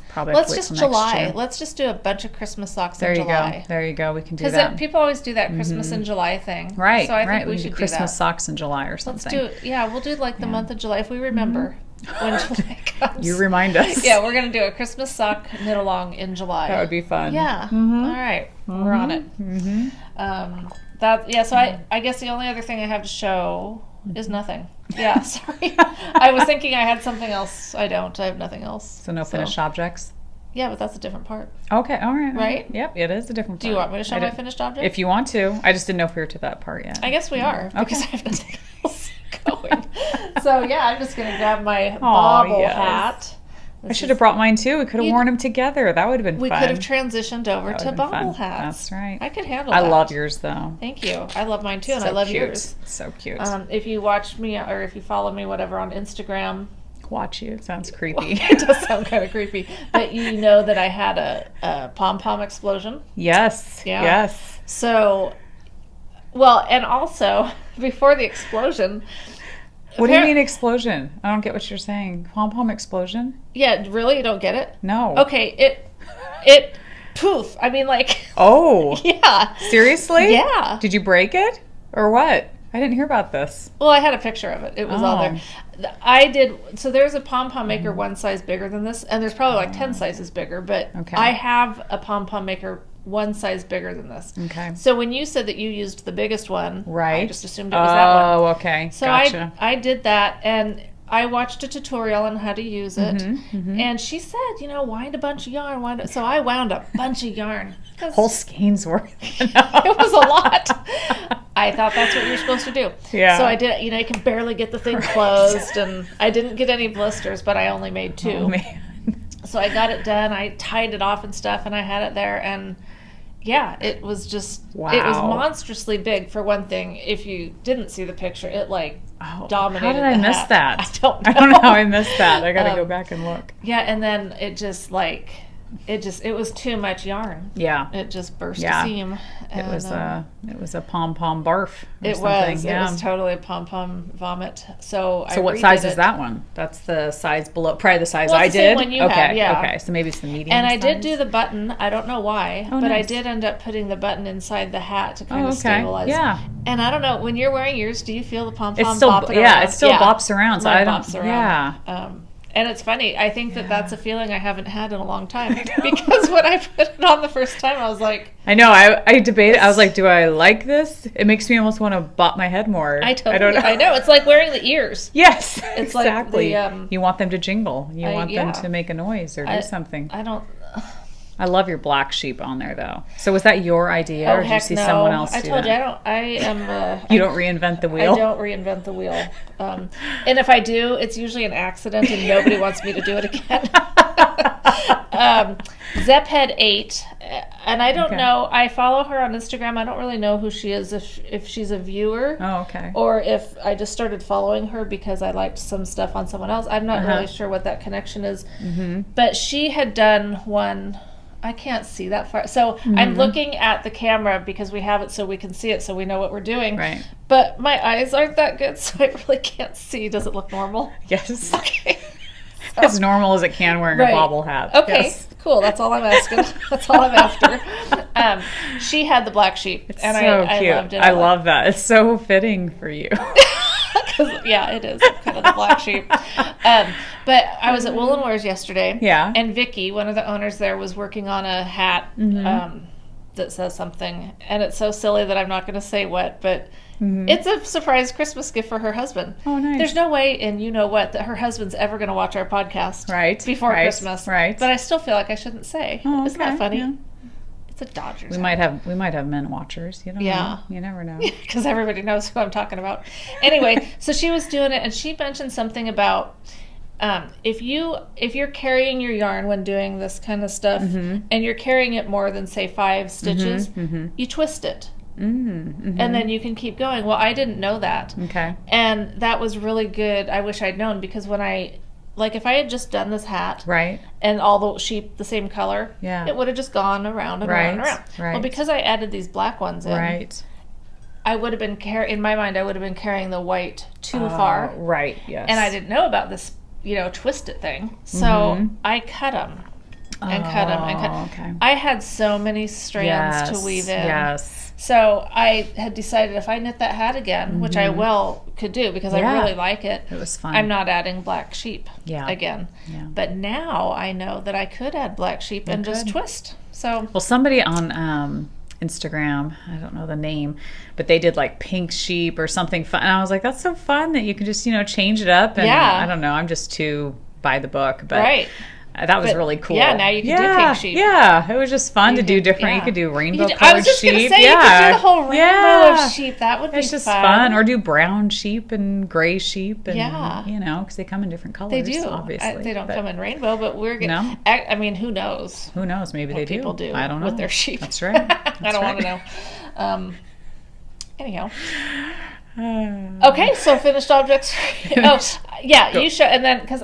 Probably
Let's
wait
just
till next
July.
year.
Let's just do a bunch of Christmas socks
There
in
you
July.
go. There you go. We can do
Because
that.
people always do that Christmas in July thing.
Right,
So I
right.
think we
can
should
do Christmas
do that.
socks in July or
Let's
something.
do it. Yeah, we'll do like the month of July if we remember when July comes.
You remind us.
Yeah, we're gonna do a Christmas sock knit along in July.
That would be fun.
Yeah.
Mhm.
All right. We're on it. So I guess the only other thing I have to show is nothing. Yeah, sorry. I was thinking I had something else. I don't. I have nothing else.
So no finished objects?
Yeah, but that's a different part.
Okay, all right.
Right?
Yep, it is a different part.
Do you want me to show
I
my
didn't-
finished object?
If you want to. I just didn't know if we were to that part yet.
I guess we are because
Okay.
I have nothing else going. So yeah, I'm just gonna grab my bobble
yes.
hat.
I should have brought mine too. We could have
You-
worn them together. That would have been
We
fun.
could have transitioned over
That
to
would've been
bobble
fun.
hats.
That's right.
I could handle
I
that.
love yours though.
Thank you. I love mine too, and
So
I love
cute.
yours.
So cute.
If you watch me or if you follow me, whatever, on Instagram,
Watch you. It sounds creepy.
it does sound kind of creepy, but you know that I had a pom-pom explosion.
Yes.
Yeah.
Yes.
So, well, and also, before the explosion...
What do you mean explosion? I don't get what you're saying. Pom-pom explosion?
Yeah, really? You don't get it?
No.
Okay, it poof. I mean, like...
Oh.
Yeah.
Seriously?
Yeah.
Did you break it? Or what? I didn't hear about this.
Well, I had a picture of it. It was all there. I did. So there's a pom-pom maker one size bigger than this, and there's probably like 10 sizes bigger, but
Okay.
I have a pom-pom maker one size bigger than this.
Okay.
So when you said that you used the biggest one,
Right.
I just assumed it was that one.
Oh, okay.
So
Gotcha.
I did that, and I watched a tutorial on how to use it,
Mm-hmm,
and she said, wind a bunch of yarn. So I wound a bunch of yarn. 'Cause
Whole skeins worth.
it was a lot. I thought that's what you're supposed to do.
Yeah.
So I did, I can barely get the thing closed, and I didn't get any blisters, but I only made 2.
Oh, man.
So I got it done. I tied it off and stuff, and I had it there, and yeah, it was just, it was
Wow.
monstrously big for one thing. If you didn't see the picture, it
Oh,
dominated
how did I
the
miss
hat.
that?
I don't know.
I don't know how I missed that. I gotta go
Um,
back and look.
Yeah, and then it just it was too much yarn.
Yeah.
It just burst
Yeah.
a seam.
It was
and,
a pom-pom barf or
It
something.
was.
Yeah.
It was totally a pom-pom vomit. So
So what
redid
size is
it.
that one? That's the size below, probably the size
Well,
I
it's the same
did.
one you
okay,
have, yeah.
okay. So maybe it's the medium.
And I did
size?
do the button. I don't know why,
Oh,
but I
nice.
did end up putting the button inside the hat to kind
Oh,
of
okay.
stabilize.
Yeah.
And I don't know, when you're wearing yours, do you feel the pom-pom
It's still
bopping
yeah,
around?
it still bops around. So
Mine
I don't.
bops around.
Yeah.
And it's funny. I think that that's a feeling I haven't had in a long time. Because when I put it on the first time, I was like,
I know. I debated. I was like, do I like this? It makes me almost want to bop my head more.
I totally,
don't know.
I know. It's like wearing the ears.
Yes,
It's like
exactly.
the,
you want them to jingle. You want
yeah.
them to make a noise or do something.
I don't.
I love your black sheep on there, though. So was that your idea,
Oh,
or did you
heck
see
no.
someone else
I
do
told
that?
you, I don't. I am.
You don't reinvent the wheel.
I don't reinvent the wheel. And if I do, it's usually an accident and nobody wants me to do it again. Zephead 8, and I don't
Okay.
know. I follow her on Instagram. I don't really know who she is, if she's a viewer.
Oh, okay.
Or if I just started following her because I liked some stuff on someone else. I'm not
Uh-huh.
really sure what that connection is.
Mm-hmm.
But she had done one. I can't see that far. So
Mm-hmm.
I'm looking at the camera because we have it so we can see it so we know what we're doing.
Right.
But my eyes aren't that good, so I really can't see. Does it look normal?
Yes.
Okay.
As normal as it can wearing
Right.
a bobble hat.
Okay,
Yes.
cool. That's all I'm asking. That's all I'm after. She had the black sheep, and
So
I
cute.
loved it.
I love that. It's so fitting for you.
Yeah, it is kind of the black sheep. But I was at Wool and Wares yesterday.
Yeah.
And Vicky, one of the owners there, was working on a hat that says something. And it's so silly that I'm not going to say what, but it's a surprise Christmas gift for her husband.
Oh, nice.
There's no way, and you know what, that her husband's ever going to watch our podcast before
Right.
Christmas.
Right.
But I still feel like I shouldn't say.
Oh,
Isn't that
okay.
funny?
Yeah.
It's a Dodgers.
We might have men watchers. You don't know. You never know.
Because everybody knows who I'm talking about. Anyway, so she was doing it, and she mentioned something about if you're carrying your yarn when doing this kind of stuff, and you're carrying it more than say 5 stitches, you twist it, and then you can keep going. Well, I didn't know that.
Okay.
And that was really good. I wish I'd known, because when if I had just done this hat,
Right.
and all the sheep the same color,
Yeah.
it would have just gone around and
Right.
around and around.
Right.
Well, because I added these black ones in,
Right.
I would have been in my mind, I would have been carrying the white too far,
Right. Yes.
and I didn't know about this, twist it thing. So I cut them and cut them and cut.
Okay.
I had so many strands to weave in.
Yes.
So I had decided if I knit that hat again, which I could do because I really like it.
It was fun.
I'm not adding black sheep again.
Yeah.
But now I know that I could add black sheep and just twist. So
Well, somebody on Instagram, I don't know the name, but they did like pink sheep or something fun. And I was like, that's so fun that you can just, change it up. And I don't know, I'm just too by the book. But that was really cool.
Yeah, now you can do pink sheep.
Yeah, it was just fun to do different. You could do rainbow colored sheep.
I was just going to say, you could do the whole rainbow of sheep. That would be fun.
It's just fun. Or do brown sheep and gray sheep. And, because they come in different colors.
They do.
Obviously.
They don't come in rainbow, but we're going to.
No?
I mean, who knows?
Who knows? Maybe they
people do.
I don't know.
With their sheep.
That's right.
I don't want to know. Anyhow. Okay, so finished objects. You should, and then because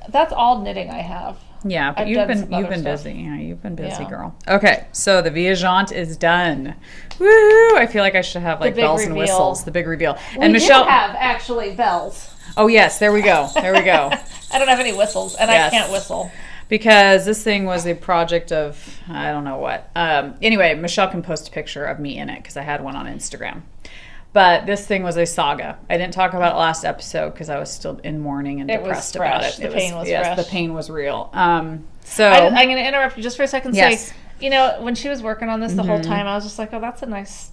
that's all knitting I have.
Yeah, but
I've
you've
done
been
some other stuff.
busy. Yeah, you've been busy,
Yeah.
girl. Okay, so the Viajante is done. Woo! I feel like I should have like
big
bells and
reveal.
whistles. The big reveal.
We
And Michelle
do have actually bells.
Oh yes, there we go. There we go.
I don't have any whistles, and
Yes.
I can't whistle.
Because this thing was a project of I don't know what. Anyway, Michelle can post a picture of me in it because I had one on Instagram. But this thing was a saga. I didn't talk about it last episode because I was still in mourning and depressed about it.
The pain was
yes,
fresh.
the pain was real. So
I'm going to interrupt you just for a second.
Yes.
Say, when she was working on this the whole time, I was just like, oh, that's a nice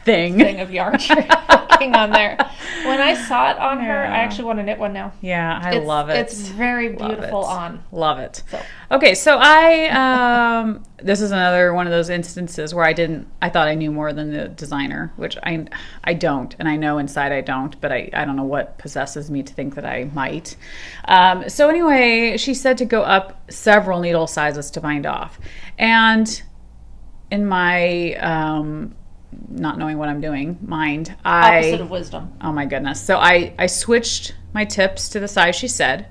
thing
of yarn you're working on there. When I saw it on her, I actually want to knit one now.
Yeah, I love it.
It's very beautiful on.
Love it.
So.
Okay, so I this is another one of those instances where I thought I knew more than the designer, which I don't, and I know inside I don't, but I don't know what possesses me to think that I might. So anyway, she said to go up several needle sizes to bind off, and in my not knowing what I'm doing mind,
Opposite of wisdom.
Oh my goodness. So I switched my tips to the size she said,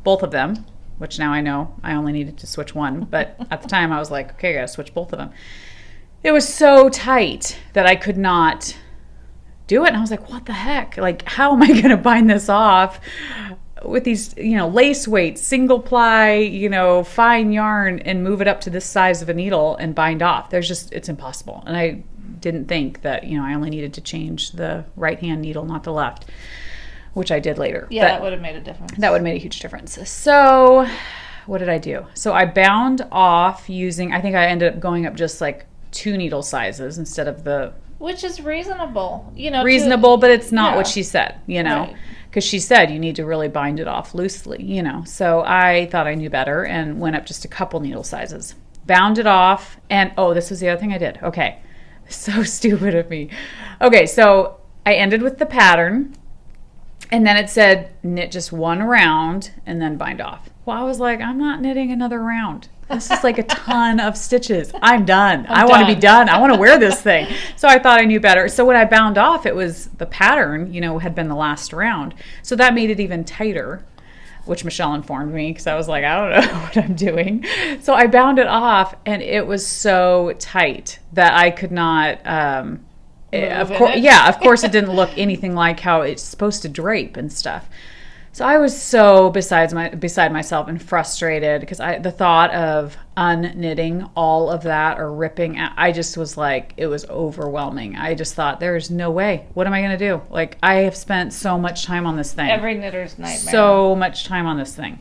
both of them, which now I know I only needed to switch one. But at the time I was like, okay, I gotta switch both of them. It was so tight that I could not do it. And I was like, what the heck? Like, how am I gonna bind this off with these, lace weights, single ply, fine yarn, and move it up to this size of a needle and bind off? It's impossible. And I didn't think that, I only needed to change the right hand needle, not the left, which I did later.
Yeah, that would have made a difference.
That would have made a huge difference. So what did I do? So I bound off I think I ended up going up just like 2 needle sizes instead of
which is reasonable,
reasonable, but it's not what she said,
Right.
because she said you need to really bind it off loosely, So I thought I knew better and went up just a couple needle sizes, bound it off, and this was the other thing I did. Okay. So stupid of me. Okay, so I ended with the pattern, and then it said knit just one round and then bind off. Well, I was like, I'm not knitting another round. This is like a ton of stitches. I'm done. I want to be done. I want to wear this thing. So I thought I knew better. So when I bound off, it was the pattern, had been the last round. So that made it even tighter, which Michelle informed me because I was like, I don't know what I'm doing. So I bound it off, and it was so tight that I could not. Of course, it didn't look anything like how it's supposed to drape and stuff. So I was so beside myself and frustrated because the thought of unknitting all of that or ripping, I just was like, it was overwhelming. I just thought, there's no way. What am I going to do? Like, I have spent so much time on this thing.
Every knitter's nightmare.
So much time on this thing.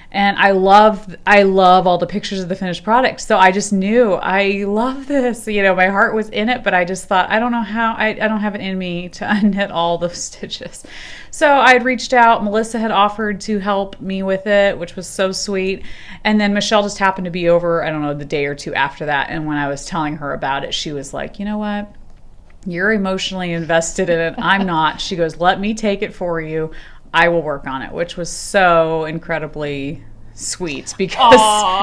And I love all the pictures of the finished product. So I just knew I love this. You know, my heart was in it, but I just thought, I don't know how, I don't have it in me to unknit all those stitches. So I'd reached out. Melissa had offered to help me with it, which was so sweet. And then Michelle just happened to be over, I don't know, the day or two after that. And when I was telling her about it, she was like, you know what? You're emotionally invested in it. I'm not. She goes, let me take it for you. I will work on it, which was so incredibly sweet because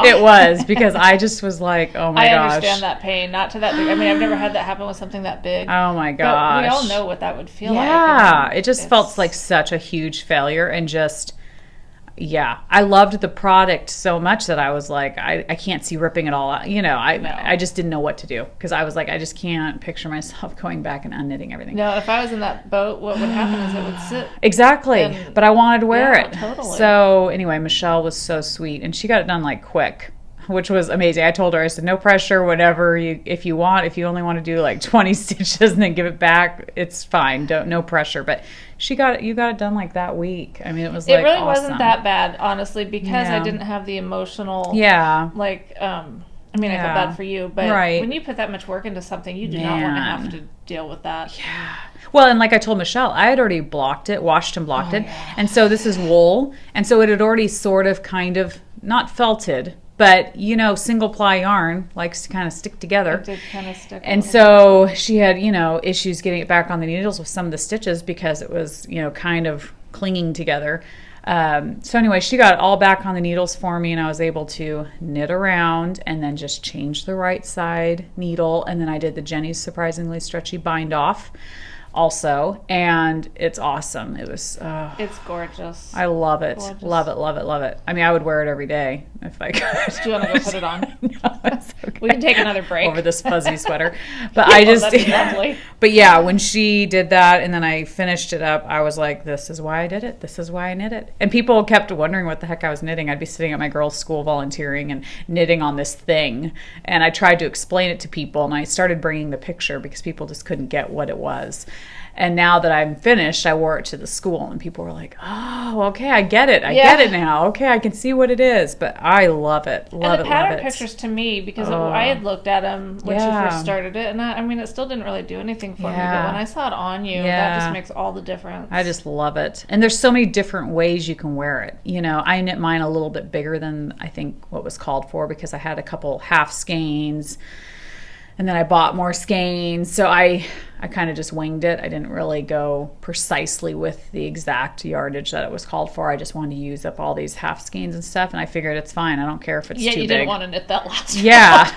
it was, because I just was like, oh my gosh.
I understand that pain, not to that degree. I mean, I've never had that happen with something that big.
Oh my gosh.
But we all know what that would feel like.
Yeah, it just felt like such a huge failure and just, yeah, I loved the product so much that I was like, I can't see ripping it all out. You know, I just didn't know what to do because I was like, I just can't picture myself going back and unknitting everything.
No, if I was in that boat, what would happen is it would sit.
Exactly, but I wanted to wear it.
Totally.
So anyway, Michelle was so sweet and she got it done like quick, which was amazing. I told her, I said, no pressure, whatever if you only want to do like 20 stitches and then give it back, it's fine. No pressure. But you got it done like that week. I mean, it was like,
it really
awesome.
Wasn't that bad, honestly, because I didn't have the emotional, like, I mean, I felt bad for you, but when you put that much work into something, you do not want to have to deal with that.
Yeah. Well, and like I told Michelle, I had already washed and blocked it. Yeah. And so this is wool. And so it had already sort of kind of, not felted, but, you know, single ply yarn likes to kind of stick together.
It did kind of stick.
And so she had, you know, issues getting it back on the needles with some of the stitches because it was, you know, kind of clinging together. So anyway, she got it all back on the needles for me and I was able to knit around and then just change the right side needle. And then I did the Jenny's Surprisingly Stretchy bind off also, and it's awesome. It was
it's gorgeous.
I love it. Gorgeous. Love it. I mean, I would wear it every day if I could.
Do you want to go put it on?
No, it's okay.
We can take another break
over this fuzzy sweater. But I just
that'd be lovely.
But yeah, when she did that and then I finished it up, I was like, this is why I did it. This is why I knit it. And people kept wondering what the heck I was knitting. I'd be sitting at my girls' school volunteering and knitting on this thing, and I tried to explain it to people and I started bringing the picture because people just couldn't get what it was. And now that I'm finished, I wore it to the school and people were like, oh, okay, I get it. I get it now. Okay, I can see what it is. But I love it. Love it.
And the pattern pictures to me, because I had looked at them when she first started it, and I mean, it still didn't really do anything for me. But when I saw it on you, that just makes all the difference.
I just love it. And there's so many different ways you can wear it. You know, I knit mine a little bit bigger than I think what was called for because I had a couple half skeins. And then I bought more skeins, so I kind of just winged it. I didn't really go precisely with the exact yardage that it was called for. I just wanted to use up all these half skeins and stuff, and I figured it's fine. I don't care if it's too big.
Yeah, you didn't want to knit that last one.
Yeah,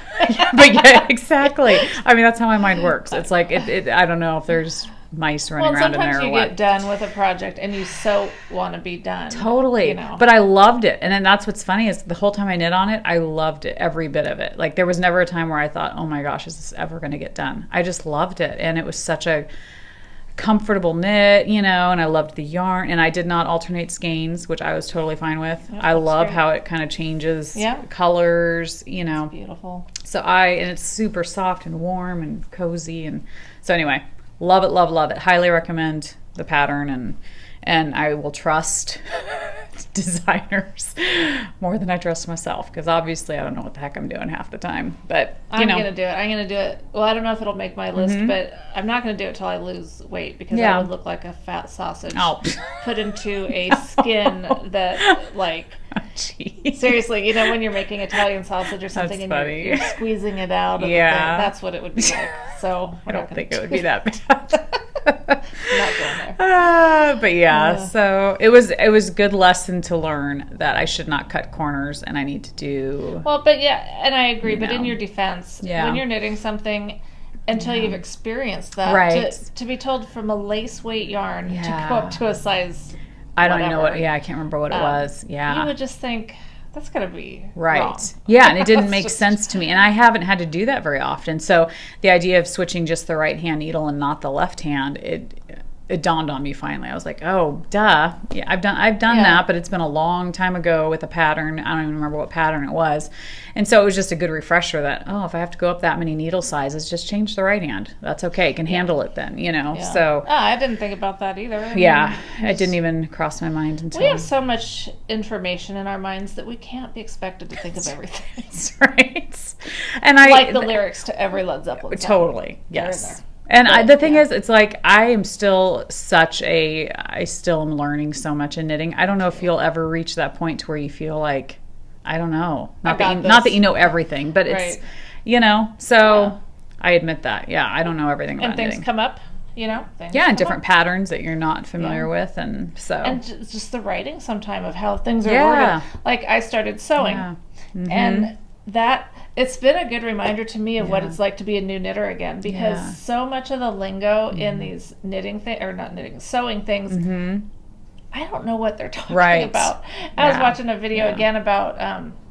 but yeah, exactly. I mean, that's how my mind works. It's like, I don't know if there's mice running around in there or what.
Sometimes you get done with a project and you so want to be done.
Totally. You know? But I loved it. And then that's what's funny is the whole time I knit on it, I loved it, every bit of it. Like there was never a time where I thought, oh my gosh, is this ever going to get done? I just loved it. And it was such a comfortable knit, you know, and I loved the yarn. And I did not alternate skeins, which I was totally fine with. I love how it kind of changes colors, you know.
It's beautiful.
So and it's super soft and warm and cozy. And so anyway, love it, love, love it. Highly recommend the pattern, and I will trust designers more than I trust myself because obviously I don't know what the heck I'm doing half the time. But
I'm gonna do it. I'm gonna do it. Well, I don't know if it'll make my list, but I'm not gonna do it till I lose weight because I would look like a fat sausage put into a skin that like. Seriously, you know when you're making Italian sausage or something and you're squeezing it out of the thing, that's what it would be like. So
I don't think it would be that bad.
Not going there.
But yeah, so it was a good lesson to learn that I should not cut corners and I need to do.
Well, but yeah, and I agree. But in your defense, when you're knitting something, until you've experienced that, to be told from a lace weight yarn to go up to a size.
I don't know what. Yeah, I can't remember what it was. Yeah,
you would just think that's gotta be
right.
Wrong.
Yeah, and it didn't make sense to me, and I haven't had to do that very often. So the idea of switching just the right hand needle and not the left hand, it dawned on me finally. I was like, oh, duh. Yeah, I've done
Yeah.
that, but it's been a long time ago with a pattern. I don't even remember what pattern it was. And so it was just a good refresher that, oh, if I have to go up that many needle sizes, just change the right hand. That's okay. Can handle it then, you know.
Yeah.
So
I didn't think about that either. I
yeah,
mean,
it didn't even cross my mind until
we have so much information in our minds that we can't be expected to think of everything.
That's right. And I
Like the lyrics to every Led Zeppelin song.
totally,
They're in
yes.
there.
And
But,
the thing
yeah.
is, it's like I am still I still am learning so much in knitting. I don't know if you'll ever reach that point to where you feel like, I don't know, not that you know everything, but it's,
Right.
you know, so I admit that. Yeah, I don't know everything about
And things
knitting.
come up, you know? Things
Yeah,
come
and different
up.
patterns that you're not familiar
Yeah.
with, and so.
And just the writing sometime of how things are
Yeah.
worded. Like I started sewing.
Yeah. Mhm.
And that it's been a good reminder to me of what
Yeah.
it's like to be a new knitter again, because
Yeah.
so much of the lingo in these knitting or not knitting, sewing things, I don't know what they're talking
Right.
about. I was
Yeah.
watching a video
Yeah.
again about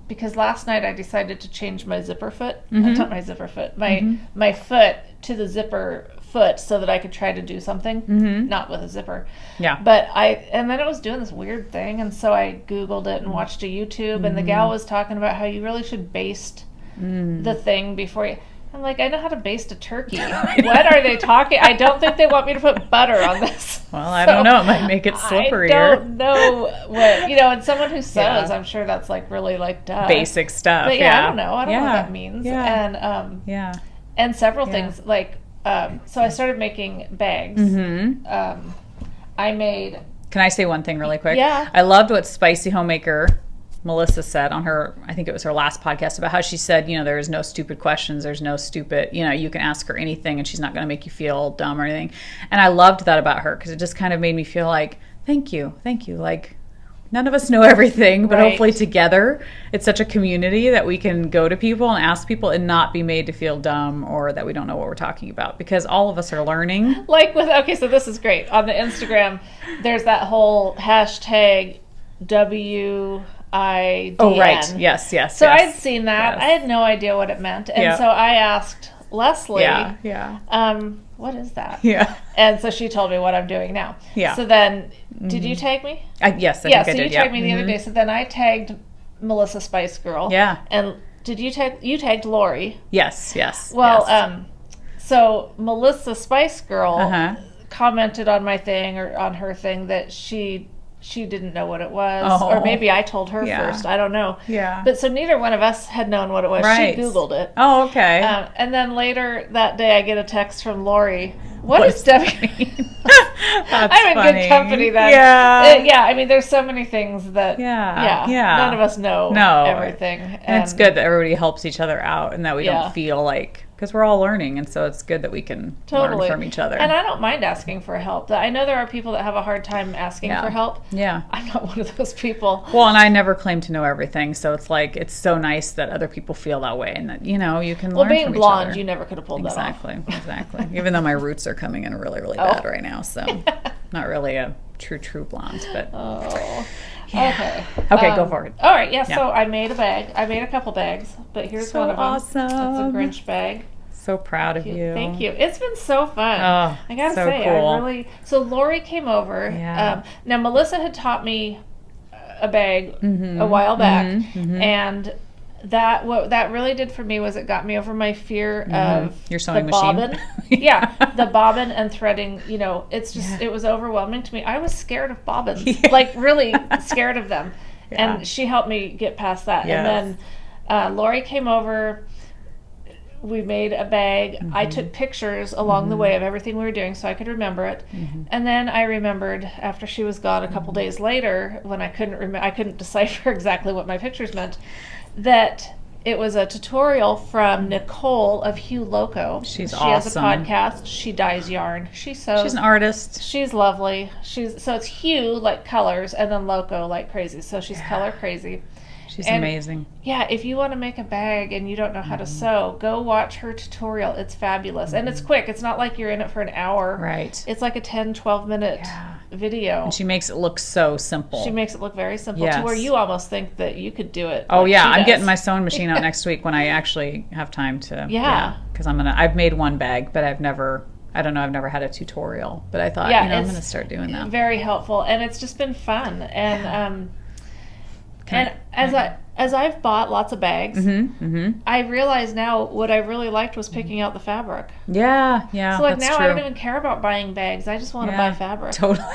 because last night I decided to change my zipper foot, not my zipper foot, my foot to the zipper foot so that I could try to do something, not with a zipper.
Yeah.
But and then it was doing this weird thing, and so I Googled it and watched a YouTube, and the gal was talking about how you really should baste the thing before you. I'm like, I know how to baste a turkey. What are they talking? I don't think they want me to put butter on this.
Well, I don't know. It might make it slipperier.
I don't know what, and someone who sews,
Yeah.
I'm sure that's like really like duh.
Basic stuff.
But yeah, I don't know. I don't know what
Yeah.
that means.
Yeah.
And
Yeah.
and several
Yeah.
things like so I started making bags. I made
Can I say one thing really quick?
Yeah.
I loved what Spicy Homemaker Melissa said on her, I think it was her last podcast, about how she said, there is no stupid questions. There's no stupid, you can ask her anything and she's not going to make you feel dumb or anything. And I loved that about her because it just kind of made me feel like, thank you. Like, none of us know everything, but
Right.
hopefully together it's such a community that we can go to people and ask people and not be made to feel dumb or that we don't know what we're talking about, because all of us are learning.
like so this is great. On the Instagram, there's that whole hashtag WIDN.
Oh, right. Yes.
So
yes.
I'd seen that.
Yes.
I had no idea what it meant. And
Yeah.
so I asked Leslie,
Yeah.
what is that?
Yeah.
And so she told me what I'm doing now.
Yeah.
So then, did you tag me?
Yes, I
Yeah,
think
so
I did.
you tagged me the other day. So then I tagged Melissa Spice Girl.
Yeah.
And did you tagged Lori?
Yes.
Well,
yes.
So Melissa Spice Girl
Uh-huh.
commented on my thing or on her thing that she didn't know what it was,
Oh.
or maybe I told her
Yeah.
first. I don't know.
Yeah.
But so neither one of us had known what it was.
Right.
She Googled it.
Oh, okay.
And then later that day, I get a text from Lori. What
What's
is Debbie?
That's
I'm in
funny.
good company then.
Yeah.
Yeah. I mean, there's so many things that.
Yeah.
None of us know
No.
everything.
And it's good that everybody helps each other out and that we
Yeah.
don't feel like, because we're all learning, and so it's good that we can
Totally.
learn from each other.
And I don't mind asking for help. I know there are people that have a hard time asking
Yeah.
for help.
Yeah.
I'm not one of those people.
Well, and I never claim to know everything, so it's like it's so nice that other people feel that way, and that you can
Well,
learn
being
from
blonde,
each other.
you never could have pulled that off.
Exactly. Even though my roots are coming in really, really
Oh.
bad right now, so not really a true blonde, but
Oh.
Yeah.
Okay.
Okay, go for it.
All right. Yeah.
Yeah.
So I made a bag. I made a couple bags, but here's
So
one of them.
awesome.
It's a Grinch bag.
so proud of you.
Thank you. It's been so fun.
Oh,
I gotta
so
say,
cool.
I really. So Lori came over.
Yeah.
Now Melissa had taught me a bag
Mm-hmm.
a while back, and what that really did for me was it got me over my fear of
Your sewing
the
machine.
bobbin. Yeah, the bobbin and threading. It's just it was overwhelming to me. I was scared of bobbins,
Yeah.
like really scared of them,
Yeah.
and she helped me get past that.
Yes.
And then Lori came over. We made a bag.
Mm-hmm.
I took pictures along the way of everything we were doing so I could remember it.
Mm-hmm.
And then I remembered after she was gone a couple days later, when I couldn't decipher exactly what my pictures meant, that it was a tutorial from Nicole of Hugh Loco.
She's
She has a
awesome.
podcast. She dyes yarn. She sews.
She's an artist.
She's lovely. So it's Hugh like colors and then Loco like crazy. So she's color crazy.
She's
And-
amazing.
Yeah, if you want to make a bag and you don't know how to sew, go watch her tutorial. It's fabulous. And it's quick. It's not like you're in it for an hour.
Right.
It's like a 10, 12-minute video.
And she makes it look so simple.
She makes it look very simple
Yes.
to where you almost think that you could do it.
Oh
like
yeah,
she
I'm
does.
getting my sewing machine out next week when I actually have time to.
Yeah.
Because I've made one bag, but I've I don't know. I've never had a tutorial, but I thought,
Yeah,
I'm
it's
going to start doing that.
Very helpful, and it's just been fun. And
Can
as I've bought lots of bags, I realize now what I really liked was picking out the fabric.
Yeah,
So like
that's
now
true.
I don't even care about buying bags. I just want to buy fabric.
Totally.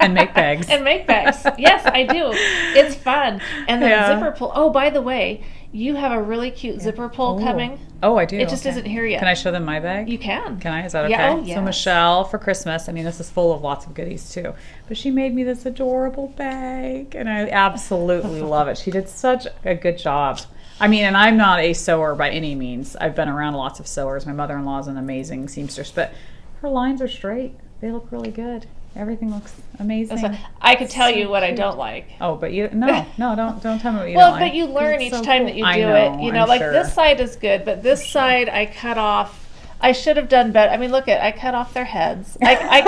And make bags.
And make bags. Yes, I do. It's fun. And then
Yeah.
zipper pull. Oh, by the way, you have a really cute zipper pull coming.
Oh, I do.
It just
Okay.
isn't here yet.
Can I show them my bag?
You can.
Can I? Is that okay?
Yeah, oh, yes.
So Michelle, for Christmas, I mean, this is full of lots of goodies too, but she made me this adorable bag, and I absolutely love it. She did such a good job. I mean, and I'm not a sewer by any means. I've been around lots of sewers. My mother-in-law is an amazing seamstress, but her lines are straight. They look really good. Everything looks amazing.
I could tell you
So
what I
cute.
don't like.
Oh, but don't tell me what you
Well,
don't like.
but you learn
It's
each
so
time
cool.
that you
I
do
know,
it. You know,
I'm
like
sure.
this side is good, but this side I cut off. I should have done better. I mean, look I cut off their heads. I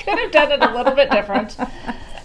could have done it a little bit different.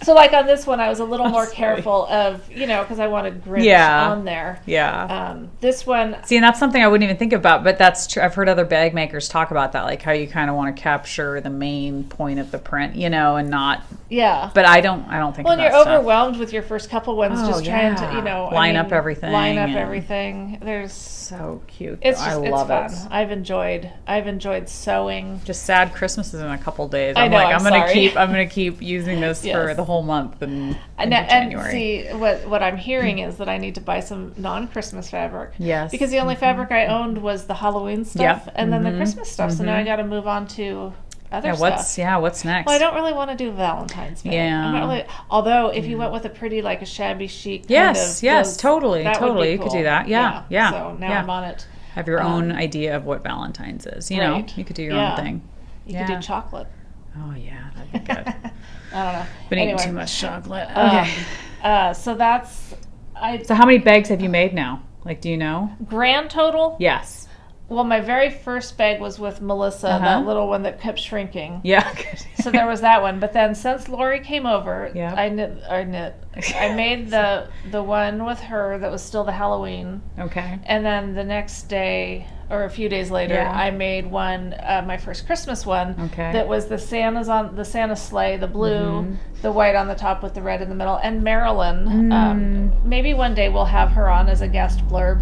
So like on this one, I was a little more careful of, because I wanted Grinch on there.
Yeah.
This one,
See, and that's something I wouldn't even think about, but that's true. I've heard other bag makers talk about that, like how you kind of want to capture the main point of the print, and not.
yeah.
But I don't think.
Well,
of
and you're
that stuff.
overwhelmed with your first couple ones,
Oh,
just trying to,
yeah. Line up everything
Line up
and-
everything. There's.
So cute.
It's
though.
just,
I love
it's
it.
fun. I've enjoyed sewing.
Just sad Christmas is in a couple days.
I know,
I'm gonna
sorry.
I'm gonna keep using this for
Yes.
the whole month and
And
January.
see what I'm hearing is that I need to buy some non-Christmas fabric.
Yes.
Because the only fabric I owned was the Halloween stuff
Yep.
and then the Christmas stuff. So now I got to move on to other stuff.
What's next?
Well, I don't really want to do Valentine's Day.
Yeah.
I'm not really, although if you went with a pretty, like a shabby chic kind
Yes,
of
yes,
those,
totally,
that would
totally.
be
You could
cool.
do that. Yeah, yeah,
So now
yeah.
I'm on it.
Have your own idea of what Valentine's is. You know,
Right.
you could do your
Yeah.
own thing.
You could do chocolate.
Oh yeah, that'd be good.
I don't know.
Been
Anyway,
eating too much chocolate. Okay.
so that's
So how many bags have you made now? Like, do you know?
grand total.
Yes.
Well, my very first bag was with Melissa, that little one that kept shrinking.
Yeah.
So there was that one. But then since Lori came over,
Yep.
I made the one with her that was still the Halloween.
Okay.
And then the next day, or a few days later,
Yeah.
I made one, my first Christmas one.
Okay.
That was the Santa sleigh, the blue, the white on the top with the red in the middle, and Marilyn. Maybe one day we'll have her on as a guest blurb.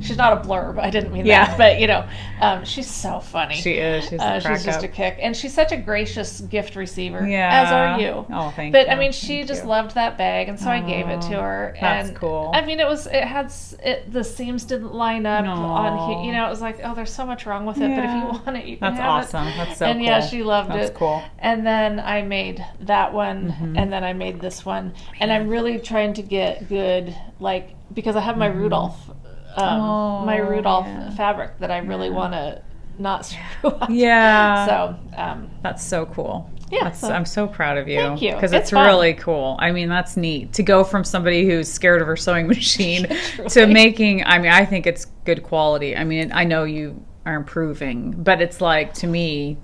She's not a blurb. I didn't mean that, but she's so funny.
She is. She's a
She's just a
up.
kick, and she's such a gracious gift receiver.
Yeah.
As are you.
Oh, thank
But
you.
I mean, she just loved that bag, and so I gave it to her.
That's
and
cool.
I mean, the seams didn't line up on here. It was like, oh, there's so much wrong with it. But if you want it, you can
That's
have
awesome.
it.
That's so
and
cool.
yeah, she loved
That's
it.
cool.
And then I made that one, and then I made this one, and I'm really trying to get good, like, because I have my Rudolph. My Rudolph fabric that I really want to not screw up.
Yeah.
So,
That's so cool.
Yeah,
I'm so proud of you.
Thank you.
Because
It's
it's
fun.
really cool. I mean, that's neat. To go from somebody who's scared of her sewing machine to
Truly.
making, I mean, I think it's good quality. I mean, I know you are improving, but it's like, to me,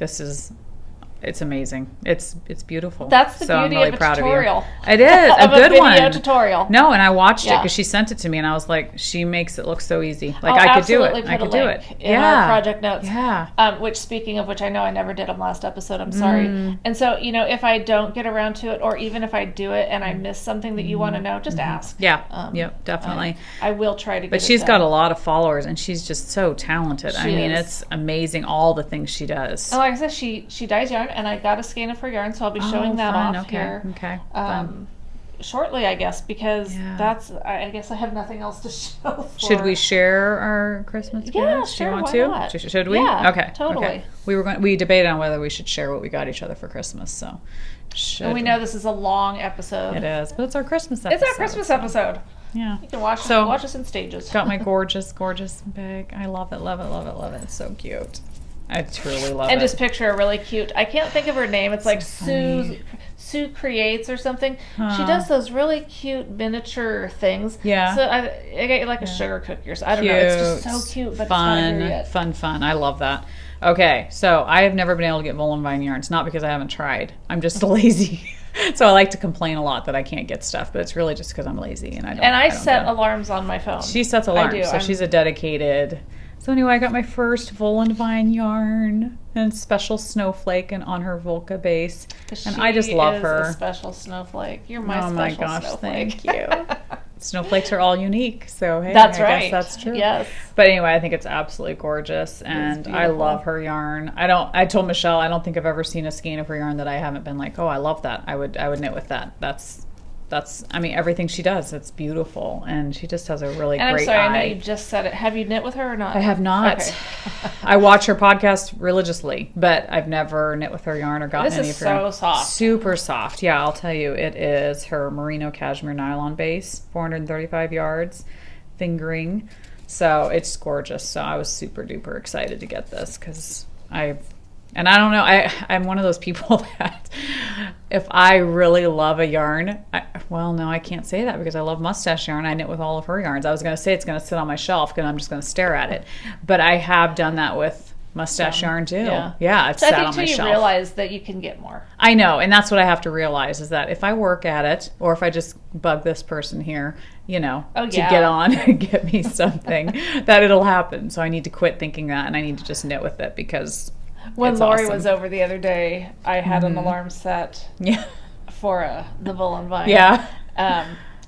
it's amazing. It's beautiful.
that's the
So I'm
beauty
really
of a
proud
tutorial.
Of you. It is a
Of
good
video
one.
tutorial.
No, and I watched it
Yeah.
because she sent it to me, and I was like, she makes it look so easy. Like
I'll
I could do it.
absolutely
I
put
could
a
do
link
it.
in our project notes.
Yeah.
Which, speaking of which, I know I never did them last episode. I'm sorry. And so, if I don't get around to it, or even if I do it and I miss something that you want to know, just ask.
Yeah. Yep. Definitely.
I will try to get
But
it
she's
done.
got a lot of followers, and she's just so talented. I
She
mean,
is.
it's amazing all the things she does.
And like I said, she dyes yarn, and I got a skein of her yarn, so I'll be showing that
fun.
off
Okay.
here.
Okay. Fun.
Shortly, I guess, because
Yeah.
I guess I have nothing else to show for.
Should we share our Christmas
Yeah,
gifts?
sure,
Do you want
why
to?
not?
Should we?
Yeah,
okay.
totally.
Okay. We debated on whether we should share what we got each other for Christmas. So,
And we know this is a long episode.
it is, but it's our Christmas episode.
It's our Christmas episode.
Yeah.
You can watch us in stages.
Got my gorgeous bag. I love it, love it, love it, love it. It's so cute. I truly love it.
And just picture a really cute. I can't think of her name. It's like
funny.
Sue Creates or something. She
Huh.
does those really cute miniature things.
Yeah.
So I get like a sugar cookie or something. I don't know. It's just so cute, but
fun,
it's not here yet.
fun. I love that. Okay, so I have never been able to get Wollonvine yarns. Not because I haven't tried. I'm just lazy. So I like to complain a lot that I can't get stuff, but it's really just because I'm lazy and I don't.
And I
don't
set
get it.
alarms on my phone.
She sets alarms,
do.
so she's a dedicated. So anyway, I got my first Volanvine yarn and special snowflake and on her Volca base. And I just love her.
A special snowflake. You're my
Oh
special
my gosh,
snowflake.
thank you. Snowflakes are all unique, so hey,
That's
I
right.
guess that's true.
Yes.
But anyway, I think it's absolutely gorgeous, and I
beautiful.
love her yarn. I told Michelle I don't think I've ever seen a skein of her yarn that I haven't been like, oh, I love that. I would knit with that. That's I mean, everything she does, it's beautiful, and she just has a really
And
great
I'm sorry,
eye.
I know you just said it. Have you knit with her or not?
I have not.
Okay.
I watch her podcast religiously, but I've never knit with her yarn or gotten
This
any
is
of her.
so soft.
Super soft. Yeah, I'll tell you. It is her merino cashmere nylon base, 435 yards, fingering. So it's gorgeous. So I was super duper excited to get this because and I don't know, I'm one of those people that if I really love a yarn, well, no, I can't say that because I love mustache yarn. I knit with all of her yarns. I was going to say it's going to sit on my shelf and I'm just going to stare at it. But I have done that with mustache yarn too. Yeah, it's
so I
sat
think
on my
till you
shelf.
realize that you can get more.
I know, and that's what I have to realize is that if I work at it or if I just bug this person here, to get on and get me something, that it'll happen. So I need to quit thinking that and I need to just knit with it because
When
it's
Lori
awesome.
was over the other day, I had an alarm set
Yeah.
for the Volanvine.
Yeah.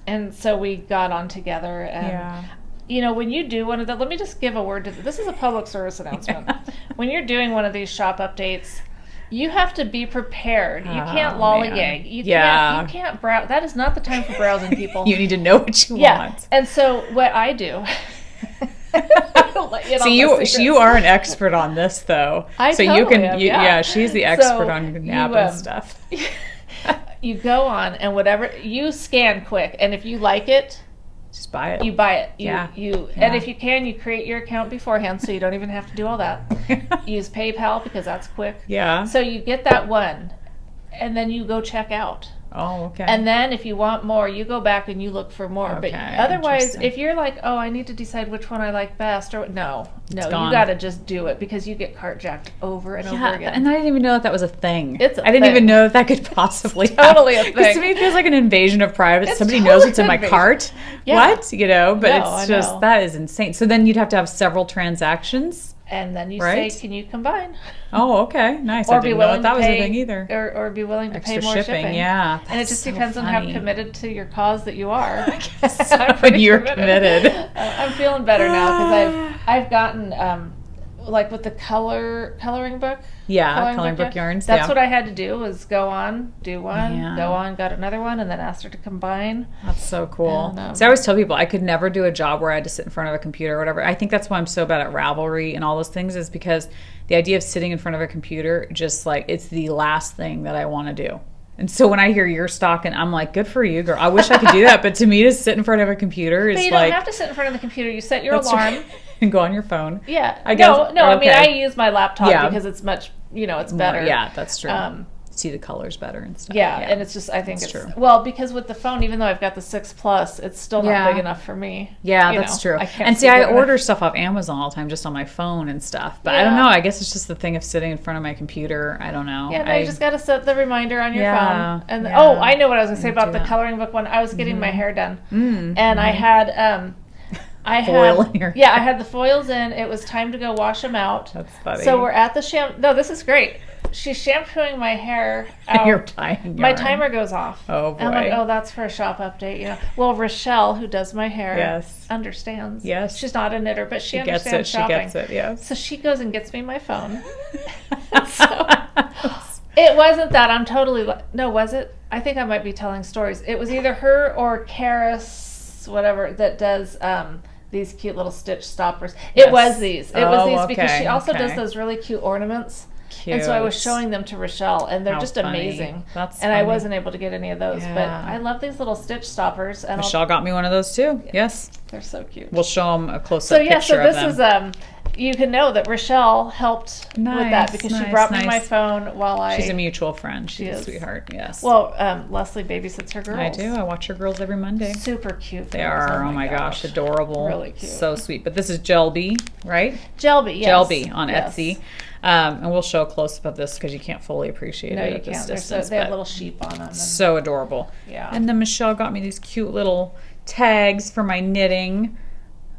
And so we got on together. And, when you do one of the, let me just give a word to this is a public service announcement.
Yeah.
When you're doing one of these shop updates, you have to be prepared. You can't
Oh,
lollygag.
man.
You
Yeah.
can't browse. That is not the time for browsing, people.
You need to know what you want.
And so what I do.
So you are an expert on this though.
I
so
totally
you can
am,
yeah, she's the expert
So
on napping stuff.
You go on and whatever you scan quick, and if you like it,
Just buy it.
you buy it.
Yeah.
And if you can, you create your account beforehand, so you don't even have to do all that. Use PayPal because that's quick.
Yeah.
So you get that one, and then you go check out.
Oh, okay.
And then if you want more, you go back and you look for more.
Okay,
But otherwise,
interesting.
if you're like, oh, I need to decide which one I like best, or no, you
gone.
got to just do it because you get cart jacked over and over again.
And I didn't even know that was a thing.
It's a
I didn't
thing.
even know that could possibly
Totally a
happen. 'Cause
thing.
to me, it feels like an invasion of privacy.
It's
Somebody
totally
knows what's in
an
my
invasion.
cart.
Yeah.
What? But
No, I
it's just,
know.
that is insane. So then you'd have to have several transactions.
And then you
Right?
say, can you combine?
Oh, okay. Nice.
Or
I
be
didn't know
willing
that
to
was a
pay,
thing either.
or be willing to
Extra
pay more shipping.
Yeah.
And it
That's
just
so
depends on
funny.
how committed to your cause that you are.
Yes.
I'm
When
pretty
you're committed.
I'm feeling better now because I've gotten like with the coloring book.
Yeah, coloring book yarns.
That's
yeah.
what I had to do was go on, do one,
Yeah.
go on, got another one, and then asked her to combine.
That's so cool.
And,
So I always tell people I could never do a job where I had to sit in front of a computer or whatever. I think that's why I'm so bad at Ravelry and all those things is because the idea of sitting in front of a computer, just like it's the last thing that I want to do. And so when I hear you're stalking, I'm like, good for you, girl. I wish I could do that. But to me, to sit in front of a computer is
But you
like...
don't have to sit in front of the computer. You set your
That's
alarm.
right. And go on your phone.
Yeah.
I guess-
No, I mean,
okay.
I use my laptop
Yeah.
because it's much, it's
More-
better.
Yeah, that's true.
Um,
See the colors better and stuff.
Yeah, and it's just, I think
That's
it's,
true.
well, because with the phone, even though I've got the 6 Plus, it's still not
Yeah.
big enough for me.
Yeah,
You
that's
know,
true.
I can't
And see, I
good enough.
order stuff off Amazon all the time just on my phone and stuff. But I don't
Yeah.
know. I guess it's just the thing of sitting in front of my computer. I don't know.
Yeah, no, you just got to set the reminder on your
Yeah,
phone. And
yeah.
oh, I know what I was going to say
I
about
do
the
that.
coloring book one. I was getting my hair done,
Mm,
and I had,
Foil in your
yeah, I had the foils in. It was time to go wash them out.
That's funny.
So we're at the No, this is great. She's shampooing my hair out.
You're tying
My
yarn.
timer goes off.
Oh,
And I'm like,
boy.
oh, that's for a shop update. Well, Rochelle, who does my hair,
Yes.
understands.
Yes.
She's not a knitter, but she
She gets it.
understands
She
shopping.
gets it. Yes.
So she goes and gets me my phone. So it wasn't that. I'm totally. No, was it? I think I might be telling stories. It was either her or Karis, whatever, that does these cute little stitch stoppers.
Yes.
It was these. It was
Oh,
these because
okay,
she also
okay.
does those really cute ornaments. And so I was
Cute.
showing them to Rochelle, and they're
How
just
funny.
amazing.
That's
and I
funny.
wasn't able to get any of those, but
Yeah.
I love these little stitch stoppers, and
Michelle got me one of those too. Yes.
they're so cute.
We'll show them a close-up
So yeah,
picture
so this
of them.
is you can know that Rochelle helped with that
Nice,
because she
nice,
brought me my
nice.
phone while I.
She's a mutual friend. She's a
is.
sweetheart. Yes.
Well, Leslie babysits her girls.
I do. I watch her girls every Monday.
Super cute.
They
girls.
are. Oh my gosh, adorable.
Really cute.
So sweet. But this is Gelby, right?
Gelby, yes.
Gelby on
Yes.
Etsy. And we'll show a close up of this because you can't fully appreciate
No,
it
you
at this
can't.
distance.
They have
but
little sheep on them. And,
so adorable.
Yeah.
And then Michelle got me these cute little tags for my knitting.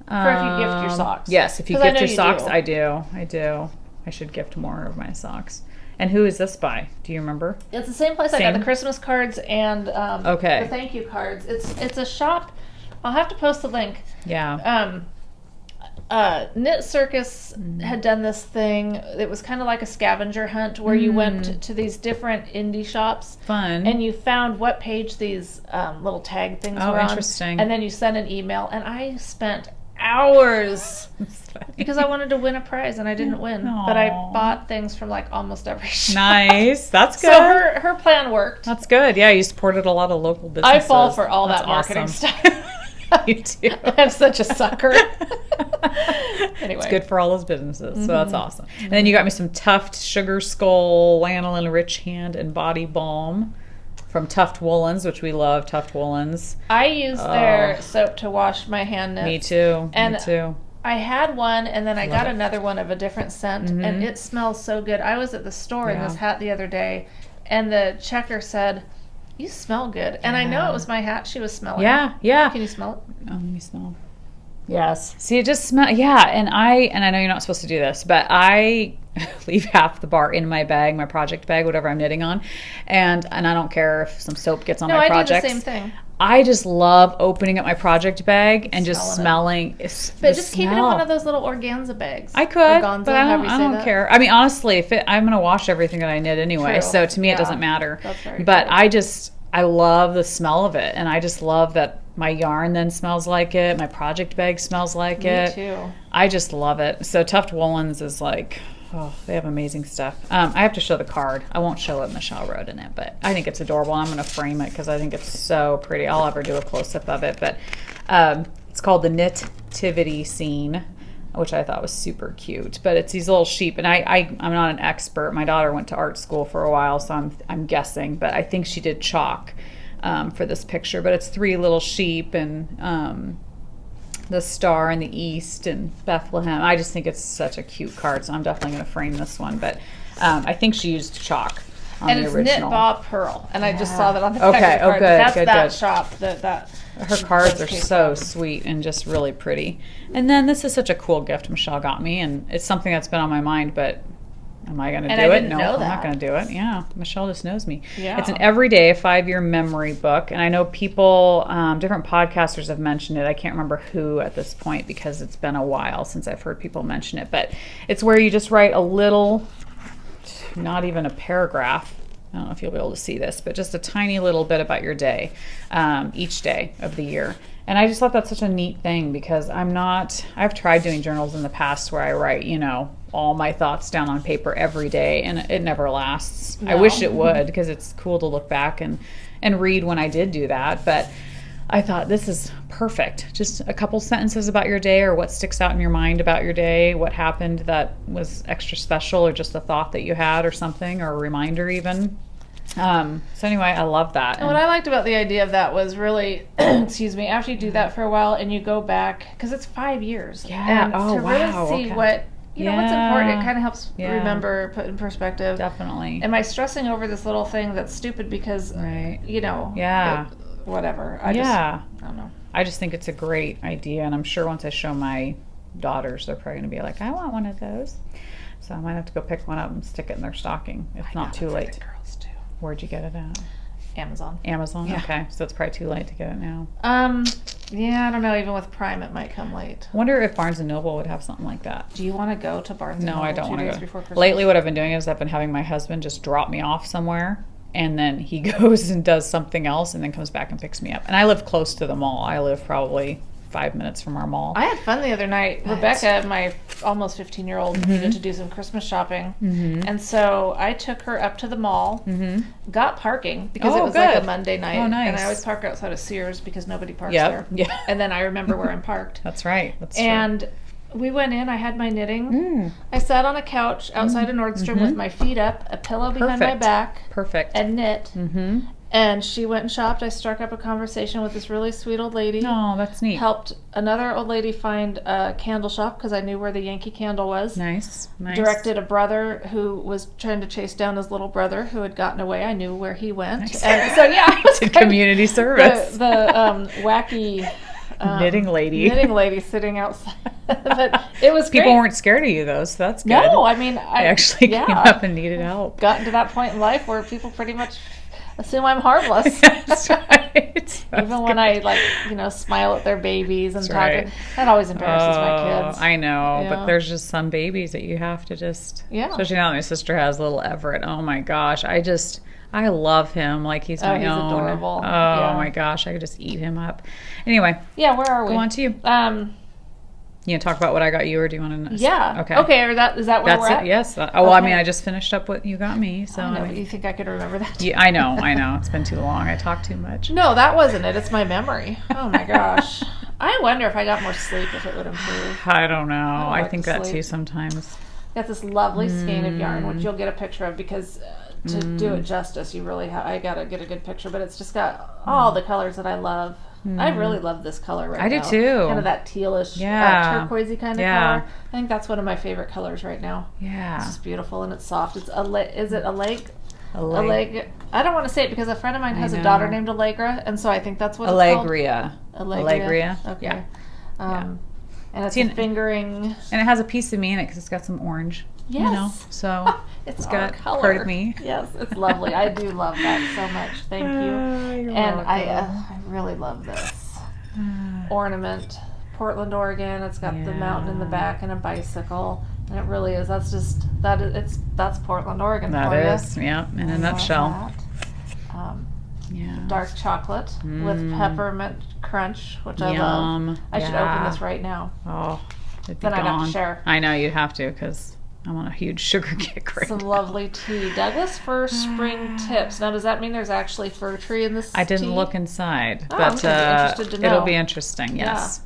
For if you gift your socks.
Yes, if you
'Cause I
gift
know
your
you
socks,
do.
I do. I should gift more of my socks. And who is this by? Do you remember?
It's the same place I got
Same?
the Christmas cards and
Okay.
the thank you cards. It's a shop. I'll have to post the link.
Yeah.
Knit Circus had done this thing. It was kind of like a scavenger hunt where you went to these different indie shops.
Fun.
And you found what page these little tag things
Oh,
were on.
interesting.
And then you sent an email. And I spent hours because I wanted to win a prize and I didn't win. But I
Aw.
bought things from like almost every shop.
Nice. That's good.
So her plan worked.
That's good. Yeah, you supported a lot of local businesses.
I fall for all
That's
that marketing
awesome.
stuff.
You do.
I'm such a sucker. Anyway.
It's good for all those businesses, so that's awesome. And then you got me some Tuft Sugar Skull Lanolin Rich Hand and Body Balm from Tuft Woolens, which we love, Tuft Woolens.
I use their soap to wash my hand knits.
Me too.
And
me too.
I had one, and then I got
it.
another one of a different scent, and it smells so good. I was at the store in this
Yeah.
hat the other day, and the checker said, "You smell good." And I know it was my hat she was smelling.
Yeah, yeah.
Can you smell it?
Oh, let me smell.
Yes.
See, it just smells. Yeah, and I know you're not supposed to do this, but I leave half the bar in my bag, my project bag, whatever I'm knitting on, and I don't care if some soap gets on
No,
my
I
projects.
do the same thing.
I just love opening up my project bag and just
Smelling
smelling.
But just keep it in one of those little organza bags.
I could,
Organza,
but I
however you
don't, I
say
don't
that.
care. I mean, honestly, I'm going to wash everything that I knit anyway,
True.
so to me it
Yeah.
doesn't matter.
That's very
But
true.
I love the smell of it, and I just love that my yarn then smells like it. My project bag smells like
Me
it.
too.
I just love it. So Tuft Woolens is like, oh, they have amazing stuff. I have to show the card. I won't show what Michelle wrote in it, but I think it's adorable. I'm going to frame it because I think it's so pretty. I'll ever do a close-up of it. But it's called the Knittivity Scene, which I thought was super cute. But it's these little sheep, and I'm not an expert. My daughter went to art school for a while, so I'm guessing. But I think she did chalk for this picture. But it's 3 little sheep and the star in the east and Bethlehem. I just think it's such a cute card, so I'm definitely going to frame this one. But I think she used chalk on
And
the
it's
original.
Knit Bob Pearl, and I just saw that on the
Okay,
back of the
oh,
card.
good,
That's
good,
that
good.
shop. That
Her cards are
That's
so
cute.
sweet and just really pretty. And then this is such a cool gift Michelle got me, and it's something that's been on my mind, but am I going to do
And I
it?
didn't
No,
know
I'm
that.
not going to do it. Yeah, Michelle just knows me.
Yeah.
It's an everyday 5-year memory book, and I know people, different podcasters have mentioned it. I can't remember who at this point because it's been a while since I've heard people mention it, but it's where you just write a little, not even a paragraph. I don't know if you'll be able to see this, but just a tiny little bit about your day, each day of the year. And I just thought that's such a neat thing because I've tried doing journals in the past where I write, all my thoughts down on paper every day, and it never lasts. I
No.
wish it would because it's cool to look back and read when I did do that. But I thought this is perfect. Just a couple sentences about your day or what sticks out in your mind about your day, what happened that was extra special or just a thought that you had or something or a reminder even. So anyway, I love that.
And what I liked about the idea of that was really, excuse me, after you do that for a while and you go back, because it's 5 years.
Yeah.
And
Oh,
to really
wow.
see
Okay.
what's important.
Yeah.
It kind of helps
Yeah.
remember, put in perspective.
Definitely.
Am I stressing over this little thing that's stupid because,
Right.
Yeah. Whatever. I don't know.
I just think it's a great idea, and I'm sure once I show my daughters, they're probably going to be like, I want one of those. So I might have to go pick one up and stick it in their stocking. It's not too late.
The girls too.
Where'd you get it at?
Amazon.
Amazon?
Yeah.
Okay, so it's probably too late to get it now.
Yeah, I don't know. Even with Prime, it might come late.
I wonder if Barnes & Noble would have something like that.
Do you want to go to Barnes &
No,
Noble
I don't
2
want to
days
go.
before Christmas?
Lately, what I've been doing is I've been having my husband just drop me off somewhere, and then he goes and does something else, and then comes back and picks me up. And I live close to the mall. I live probably 5 minutes from our mall.
I had fun the other night.
But-
Rebecca, my almost 15-year-old,
Mm-hmm.
needed to do some Christmas shopping. And so I took her up to the mall, got parking because it
Oh,
was like a
good.
Monday night.
Oh, nice.
And I always park outside of Sears because nobody parks
Yep.
there.
Yeah.
And then I remember where I'm parked.
That's right. That's true.
And we went in. I had my knitting. I sat on a couch outside of Nordstrom with my feet up, a pillow behind my
Perfect.
back,
Perfect.
and knit. And she went and shopped. I struck up a conversation with this really sweet old lady.
Oh, that's neat.
Helped another old lady find a candle shop because I knew where the Yankee Candle was.
Nice. Nice.
Directed a brother who was trying to chase down his little brother who had gotten away. I knew where he went.
Nice.
And so, yeah, it was
Did
kind of
community service.
the wacky
knitting lady.
Knitting lady sitting outside. But it was
People
great.
weren't scared of you though, so that's good.
No, I mean,
I actually came up and needed help.
Gotten to that point in life where people pretty much assume I'm harmless.
That's right.
Even when I smile at their babies and
That's
talk,
right.
that always embarrasses my kids.
I know,
Yeah.
but there's just some babies that you have to just, especially now that my sister has little Everett. Oh my gosh, I love him like he's my
he's
own.
adorable.
Oh
Yeah.
my gosh, I could just eat him up. Anyway,
Yeah, where are we?
go on to you. You want to talk about what I got you, or do you want to?
Yeah.
Okay.
Okay. Or is that where
That's
we're
it.
at?
Yes. I
Okay.
mean, I just finished up what you got me. So
I know,
I
but
mean,
you think I could remember that?
yeah, I know. It's been too long. I talk too much.
No, that wasn't it. It's my memory. Oh my gosh. I wonder if I got more sleep if it would improve.
I don't know. I
like
think
to
that
sleep.
too sometimes.
Got this lovely skein of yarn, which you'll get a picture of because to do it justice, you really I gotta get a good picture. But it's just got all the colors that I love. I really love this color right now.
I do too.
Kind of that tealish,
Yeah.
turquoisey kind of
Yeah.
color. I think that's one of my favorite colors right now.
Yeah.
It's just beautiful and it's soft. It's is it a leg?
A leg.
Alleg. I don't want to say it because a friend of mine has a
know.
daughter named Allegra, and so I think that's what it's
Allegria.
called.
Allegria.
Okay.
Yeah.
And it's
See,
a fingering.
And it has a piece of me in it because it's got some orange.
Yes.
You know, so
It's
got
our color.
part of me.
Yes, it's lovely. I do love that so much. Thank you.
You're
And I
welcome.
really love this ornament. Portland, Oregon. It's got the mountain in the back and a bicycle. And it really is. That's Portland, Oregon
That
for you.
is, yeah, in a
I love
nutshell.
that.
Yeah.
Dark chocolate with peppermint crunch, which I love.
Yum.
I should
Yeah.
open this right now.
Oh, it'd be
Then I'd have to
gone.
share.
I know you'd have to because I'm on a huge sugar kick right
Some
now.
lovely tea. Douglas fir spring tips. Now, does that mean there's actually fir tree in this
I didn't
tea?
look inside,
Oh, I'm
but
gonna be interested to
it'll
know.
be interesting. Yes.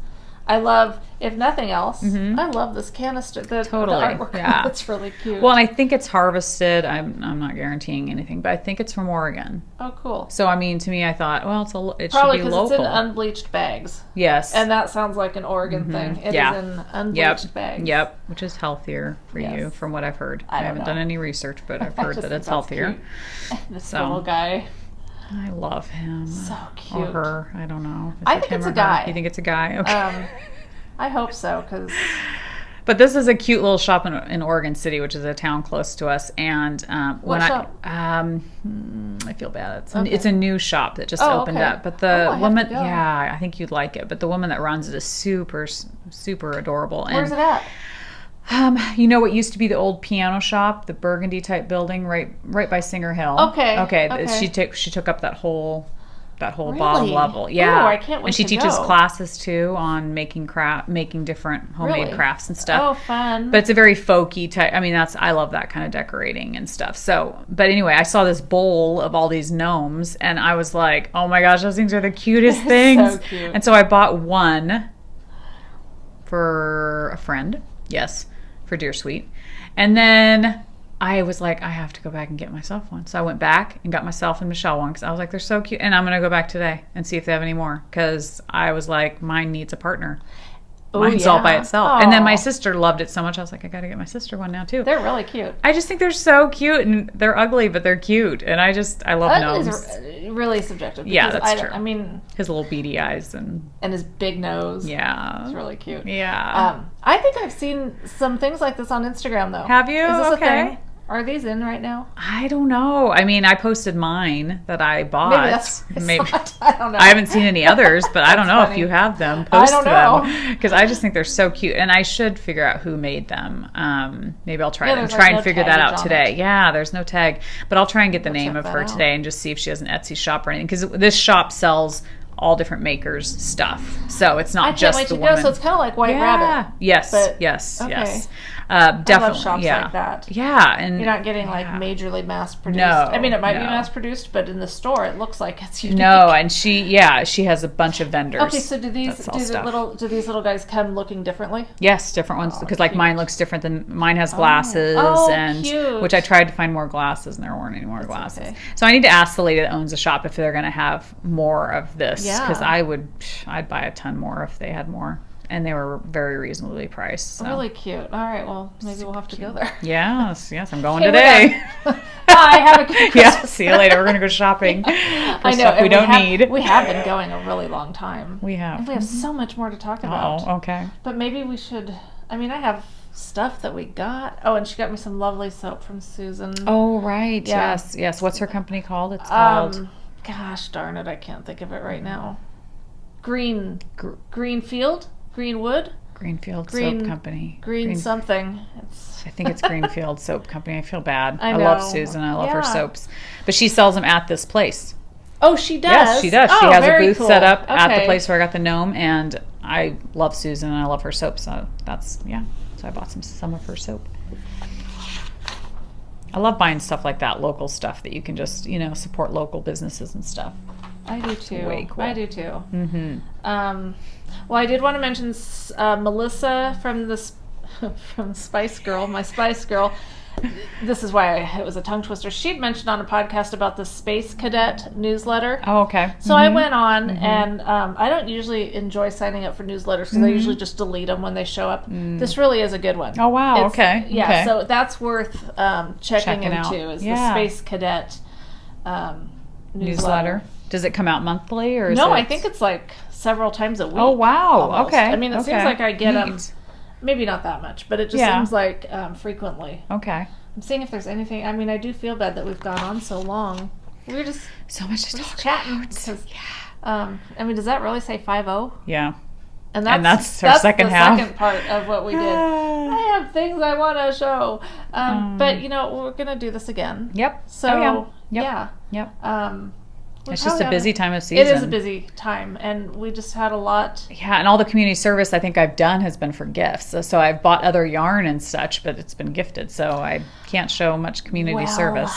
I love, if nothing else, I love this canister. The
Totally,
artwork.
yeah.
It's really cute.
Well, and I think it's harvested. I'm not guaranteeing anything, but I think it's from Oregon.
oh, cool.
So I mean, to me, I thought, well, it
Probably
should be
because it's in
local.
unbleached bags.
Yes.
And that sounds like an Oregon thing. It is
Yeah.
in unbleached bags.
Yep. Which is healthier for you,
Yes.
from what I've heard.
I don't
haven't
know.
done any research, but I've
I
heard
just
that
think
it's
that's
healthier.
cute. This
So,
little guy.
I love him.
So
Or
cute.
her. I don't know. Is
I
it
think
him
it's
or
a
her?
guy.
You think it's a guy? Okay.
I hope so, because
But this is a cute little shop in Oregon City, which is a town close to us. And when
shop?
I feel bad.
Okay.
It's a new shop that just
Oh,
opened
okay.
up. But
Oh,
the
I have to
woman,
go.
yeah, I think you'd like it. But the woman that runs it is super, super adorable.
where's
And
it at?
you know what used to be the old piano shop, the burgundy type building, right by Singer Hill.
Okay,
Okay.
okay.
She took up that whole bottom
Really?
level.
Ooh,
Yeah.
I can't wait
And she
to
teaches
go.
classes too on making different homemade
Really?
crafts and stuff.
Oh, fun.
But it's a very folky type. I mean, I love that kind of decorating and stuff. So, but anyway, I saw this bowl of all these gnomes, and I was like, "Oh my gosh, those things are the cutest things!"
So cute.
And so I bought one for a friend. Yes, for Dear Sweet, and then I was like, I have to go back and get myself one. So I went back and got myself and Michelle one because I was like, they're so cute, and I'm gonna go back today and see if they have any more because I was like, mine needs a partner.
Oh,
Mine's all by
yeah.
itself. And then my
Aw.
sister loved it so much. I was like, I got to get my sister one now too.
They're really cute.
I just think they're so cute, and they're ugly, but they're cute. And I love
Ugly's
gnomes.
really subjective.
Yeah,
because
that's true.
I mean,
His little beady eyes and
and his big nose.
yeah,
It's really cute.
yeah.
I think I've seen some things like this on Instagram, though.
Have you?
Is this
Okay.
a thing? Are these in right now?
I don't know. I mean, I posted mine that I bought.
Maybe that's.
Maybe.
I don't know.
I haven't seen any others, but I don't know if
funny.
you have them.
I
Post
don't
them
know.
because I just think they're so cute, and I should figure out who made them. Maybe I'll try
Yeah,
them.
there's,
Try
like,
and
no
figure that
taggage
out
on
today.
it.
Yeah, there's no tag, but I'll try and get the
We'll
name
check
of
that
her
out.
today and just see if she has an Etsy shop or anything. Because this shop sells all different makers stuff, so it's not
I can't
just
wait
the
to
woman.
go. So it's kind of like White Rabbit.
Yes,
but-
yes,
okay.
yes.
I love
Definitely,
shops
yeah,
like that.
yeah, and
You're not getting like
yeah.
majorly mass produced.
No,
I mean, it might be
no.
mass produced, but in the store, it looks like it's unique.
No, and she has a bunch of vendors.
Okay, so do these
that sell stuff.
do these little guys come looking differently?
Yes, different ones
Oh,
because like
cute.
mine looks different than mine has glasses
Oh,
and
cute.
which I tried to find more glasses and there weren't any more glasses.
okay.
So I need to ask the lady that owns the shop if they're going to have more of this
Yeah.
because I'd buy a ton more if they had more. and they were very reasonably priced. So.
Really cute. All right, well, maybe we'll have to go there.
Yes, I'm going
Okay,
today.
Bye, have a good
Yeah,
Christmas.
see you later. We're gonna go shopping.
I know.
Stuff
and
we don't need.
We have been going a really long time.
We have.
And we have so much more to talk about.
Oh, okay.
But maybe we should. I mean, I have stuff that we got. Oh, and she got me some lovely soap from Susan.
Oh, right.
Yeah.
Yes. What's her company called? It's called
Gosh darn it, I can't think of it right now. Greenfield? Greenwood?
Greenfield
Green-
Soap Company.
Green something.
I think it's Greenfield Soap Company. I feel bad.
I
love
know.
Susan. I love
Yeah.
her soaps. But she sells them at this place.
Oh, she does?
Yes, she does.
Oh,
She has a
very
booth
cool.
set up at the
Okay.
place where I got the gnome, and I love Susan and I love her soap. So that's, So I bought some of her soap. I love buying stuff like that, local stuff that you can just, support local businesses and stuff.
I do too.
Way cool.
I do too.
Mm-hmm.
Well, I did want to mention Melissa from from Spice Girl, my Spice Girl. This is why it was a tongue twister. She'd mentioned on a podcast about the Space Cadet newsletter.
Oh, okay.
So I went on, and I don't usually enjoy signing up for newsletters because I usually just delete them when they show up. This really is a good one.
Oh, wow.
It's-
Okay.
Yeah,
Okay.
so that's worth checking
Checking out.
into, is
Yeah.
the Space Cadet newsletter.
Does it come out monthly or is
No,
it...
I think it's like several times a week.
Oh, wow.
almost.
Okay.
I mean, it seems
Okay.
like I get them,
Neat.
maybe not that much, but it just
Yeah.
seems like frequently.
Okay.
I'm seeing if there's anything. I mean, I do feel bad that we've gone on so long. We were just
So much to
We're
talk
just chatting.
about.
Because, I mean, does that really say 5-0?
Yeah.
And
that's our second
the
half.
second part of what we did. I have things I want to show. But, we're going to do this again.
Yep.
So,
Oh, yeah.
yeah.
Yep.
We
It's just a
probably
busy
haven't-
time of season.
It is a busy time, and we just had a lot.
Yeah, and all the community service I think I've done has been for gifts. So I've bought other yarn and such, but it's been gifted. So I can't show much community service.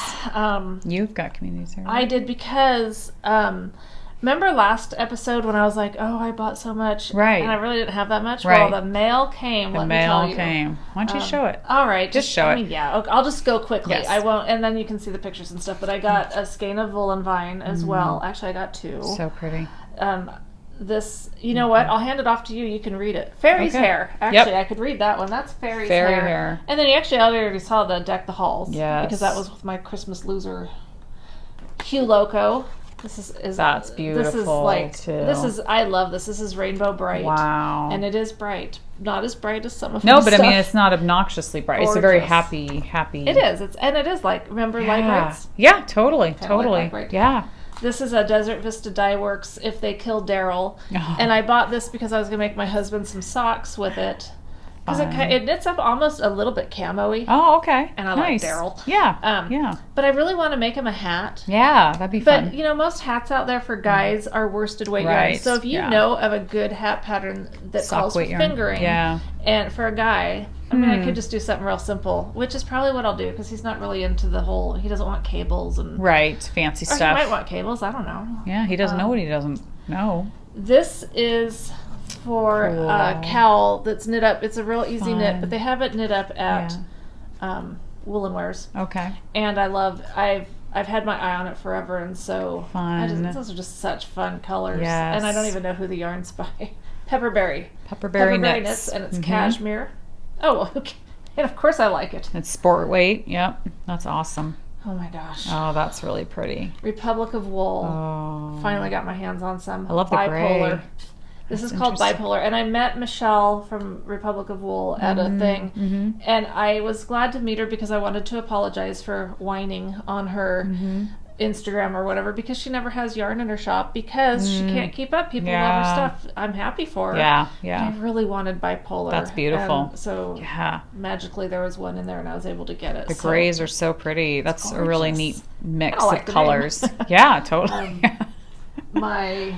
You've got community service.
I did because remember last episode when I was like, "Oh, I bought so much,"
Right.
And I really didn't have that much.
Right.
Well, the mail came.
The
let me tell
mail
you.
came. Why don't you show it?
All right,
Just show
I
it.
mean, yeah, okay, I'll just go quickly.
Yes.
I won't, and then you can see the pictures and stuff. But I got a skein of woolen vine as well. Actually, I got two.
So pretty.
This, you know what? I'll hand it off to you. You can read it. Fairy's
Okay.
hair. Actually, I could read that one. That's Fairy's
Fairy
hair.
hair.
And then you actually already saw the Deck the Halls.
Yes.
Because that was with my Christmas loser, Hugh Loco. This is
That's
This is
beautiful,
like
too.
I love this. This is Rainbow Bright.
Wow.
And it is bright. Not as bright as some of
No,
my
but I mean,
stuff.
it's not obnoxiously bright. It's a very
Gorgeous.
happy.
It is. And it is like, remember Light Brights?
Yeah, totally.
like
Totally.
Light Bright.
Yeah.
This is a Desert Vista Dye Works If They Kill Daryl.
Oh.
And I bought this because I was going to make my husband some socks with it. Because
Fun.
it knits up almost a little bit camo-y.
Oh, okay.
And I like
nice.
Daryl.
Yeah.
Yeah. But I really want to make him a hat.
Yeah, that'd be fun.
But, most hats out there for guys are worsted weight
Right,
yarn. So if you
yeah.
know of a good hat pattern that
Sock
calls for
weight yarn.
fingering,
Yeah.
and for a guy, I mean, I could just do something real simple, which is probably what I'll do, because he's not really into the whole, he doesn't want cables and...
Right. Fancy
Or
stuff.
he might want cables, I don't know.
Yeah, he doesn't know what he doesn't know.
This is for
Cool.
a cowl that's knit up. It's a real easy knit,
Fun.
but they have it knit up at Woolen Wares.
Okay.
And I've had my eye on it forever, and so
Fun.
those are just such fun colors.
Yes.
And I don't even know who the yarn's by. Pepperberry.
Pepperberry knits.
And it's
Mhm.
cashmere. Oh, okay. And of course I like it.
It's sport weight. Yep. That's awesome.
Oh my gosh.
Oh, that's really pretty.
Republic of Wool.
Oh.
Finally got my hands on some.
I love the
bipolar.
gray.
This
That's
is called
interesting.
Bipolar, and I met Michelle from Republic of Wool at a thing,
Mm-hmm.
and I was glad to meet her because I wanted to apologize for whining on her
Mm-hmm.
Instagram or whatever, because she never has yarn in her shop because she can't keep up. People love her
Yeah.
stuff. I'm happy for her.
Yeah.
I
Yeah.
really wanted Bipolar.
That's beautiful.
And so
Yeah.
magically there was one in there, and I was able to get it.
The
So
grays are so pretty. That's a really
gorgeous.
neat mix
I like
of
the
colors.
name.
Yeah, totally.
my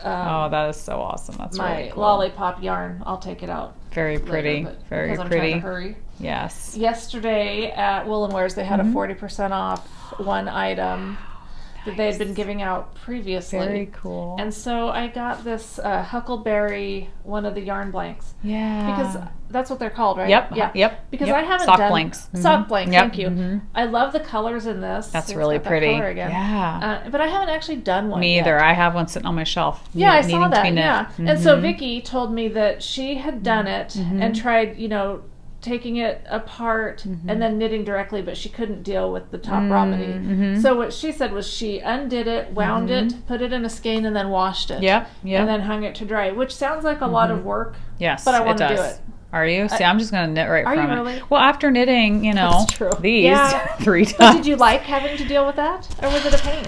oh, that is so awesome. That's
my
really cool.
lollipop yarn. I'll take it out.
Very pretty.
Later, but
Very
because I'm
pretty.
trying to hurry.
Yes.
Yesterday at Woolen Wares, they had
Mm-hmm.
a 40% off one item. that they had been giving out previously.
Very cool.
And so I got this Huckleberry, one of the yarn blanks.
Yeah.
Because that's what they're called, right?
Yep.
Yeah.
Yep.
Because
yep.
I haven't
sock
done
blanks.
sock blank.
Yep.
Thank you. I love the colors in this.
That's
It's
really
got that
pretty.
color again.
Yeah.
But I haven't actually done one.
Me
yet.
either. I have one sitting on my shelf.
Yeah, I
needing
saw
to be
that.
knit.
Yeah. And so Vicky told me that she had done it and tried, taking it apart and then knitting directly, but she couldn't deal with the top romany. So what she said was she undid it, wound it, put it in a skein, and then washed it.
Yep. Yep.
And then hung it to dry, which sounds like a lot of work.
Yes,
but I want to do
does.
it.
Are you? See, I'm just going to knit right
Are
from
you
it.
really?
Well, after knitting,
That's true.
these
Yeah.
3
But
times.
did you like having to deal with that, or was it a pain?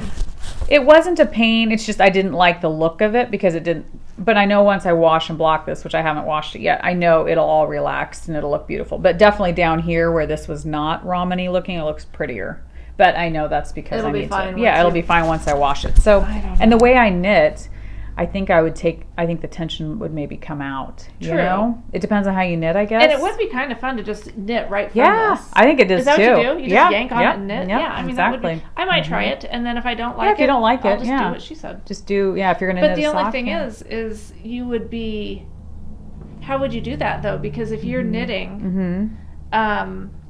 It wasn't a pain. It's just I didn't like the look of it because it didn't. But I know once I wash and block this, which I haven't washed it yet, I know it'll all relax and it'll look beautiful. But definitely down here where this was not romany looking, it looks prettier. But I know that's because
It'll
I
be
need
fine
to. Yeah,
once
it'll
you-
be fine once I wash it. So,
I don't
and the
know.
way I knit, I think the tension would maybe come out.
True.
You know? It depends on how you knit, I guess.
And it would be kind of fun to just knit right from
Yeah,
this.
I think it is
Is that
too.
what you do? You just
yeah,
yank on
yep,
it and knit?
yep,
Yeah, I mean,
exactly.
that would be, I might try it, and then if I don't like it,
if you don't like
I'll
it,
just
yeah.
do what she said.
Just do, if you're going to
But
knit
the
a
only
sock,
thing
yeah.
is you would be, how would you do that though? Because if you're knitting,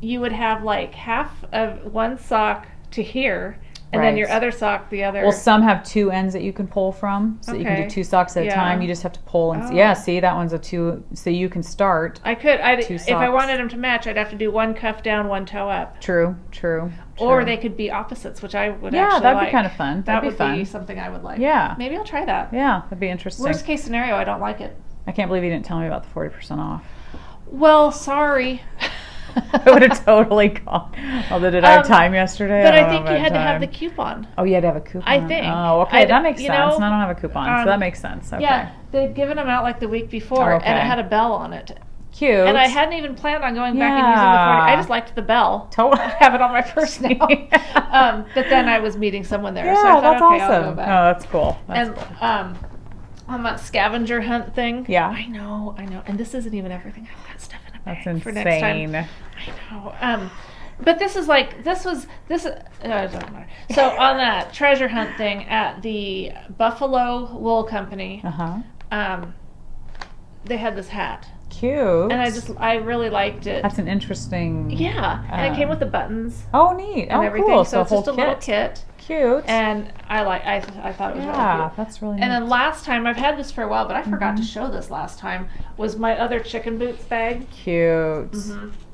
you would have like half of one sock to here, and then
Right.
your other sock the other.
Well, some have 2 ends that you can pull from, so that you can
Okay.
do 2 socks at a
Yeah.
time. You just have to pull and
Oh.
yeah. See, that one's a 2, so you can start.
I could,
Two
if I
socks.
wanted them to match, I'd have to do one cuff down, one toe up.
True.
Or they could be opposites, which I would
Yeah,
actually
that'd
like.
be kind of fun.
That
That'd
would
be fun.
be something I would like.
Yeah.
Maybe I'll try that.
Yeah, that'd be interesting.
Worst case scenario, I don't like it.
I can't believe you didn't tell me about the 40% off.
Well, sorry.
I would have totally gone. Although, did I have time yesterday?
But I
don't know
think
if
you
had
had to have
time.
the coupon.
Oh, you had to have a coupon.
I think.
Oh, okay, that makes
you
sense.
know,
And I don't have a coupon, so that makes sense. Okay.
Yeah, they'd given them out like the week before,
Oh,
and it
okay.
had a bell on it.
Cute.
And I hadn't even planned on going back and using the 40. I just liked the bell.
Totally.
I have it on my purse now. But then I was meeting someone there,
Yeah,
so I thought,
that's
okay,
awesome.
I'll go back.
Oh, that's cool. That's
And
cool.
On that scavenger hunt thing.
Yeah.
I know. And this isn't even everything. I've got stuff in a bag
That's
for next time.
insane.
I know. But this is like, it doesn't matter. So on that treasure hunt thing at the Buffalo Wool Company, they had this hat.
Cute.
And I really liked it.
That's an interesting.
Yeah. And it came with the buttons
Oh, neat.
and
Oh,
everything.
cool.
So
a
it's
whole
just a little kit.
Cute.
And I thought it was really
yeah,
cute.
that's really neat.
And then last time, I've had this for a while, but I forgot to show this last time, was my other chicken boots bag.
Cute.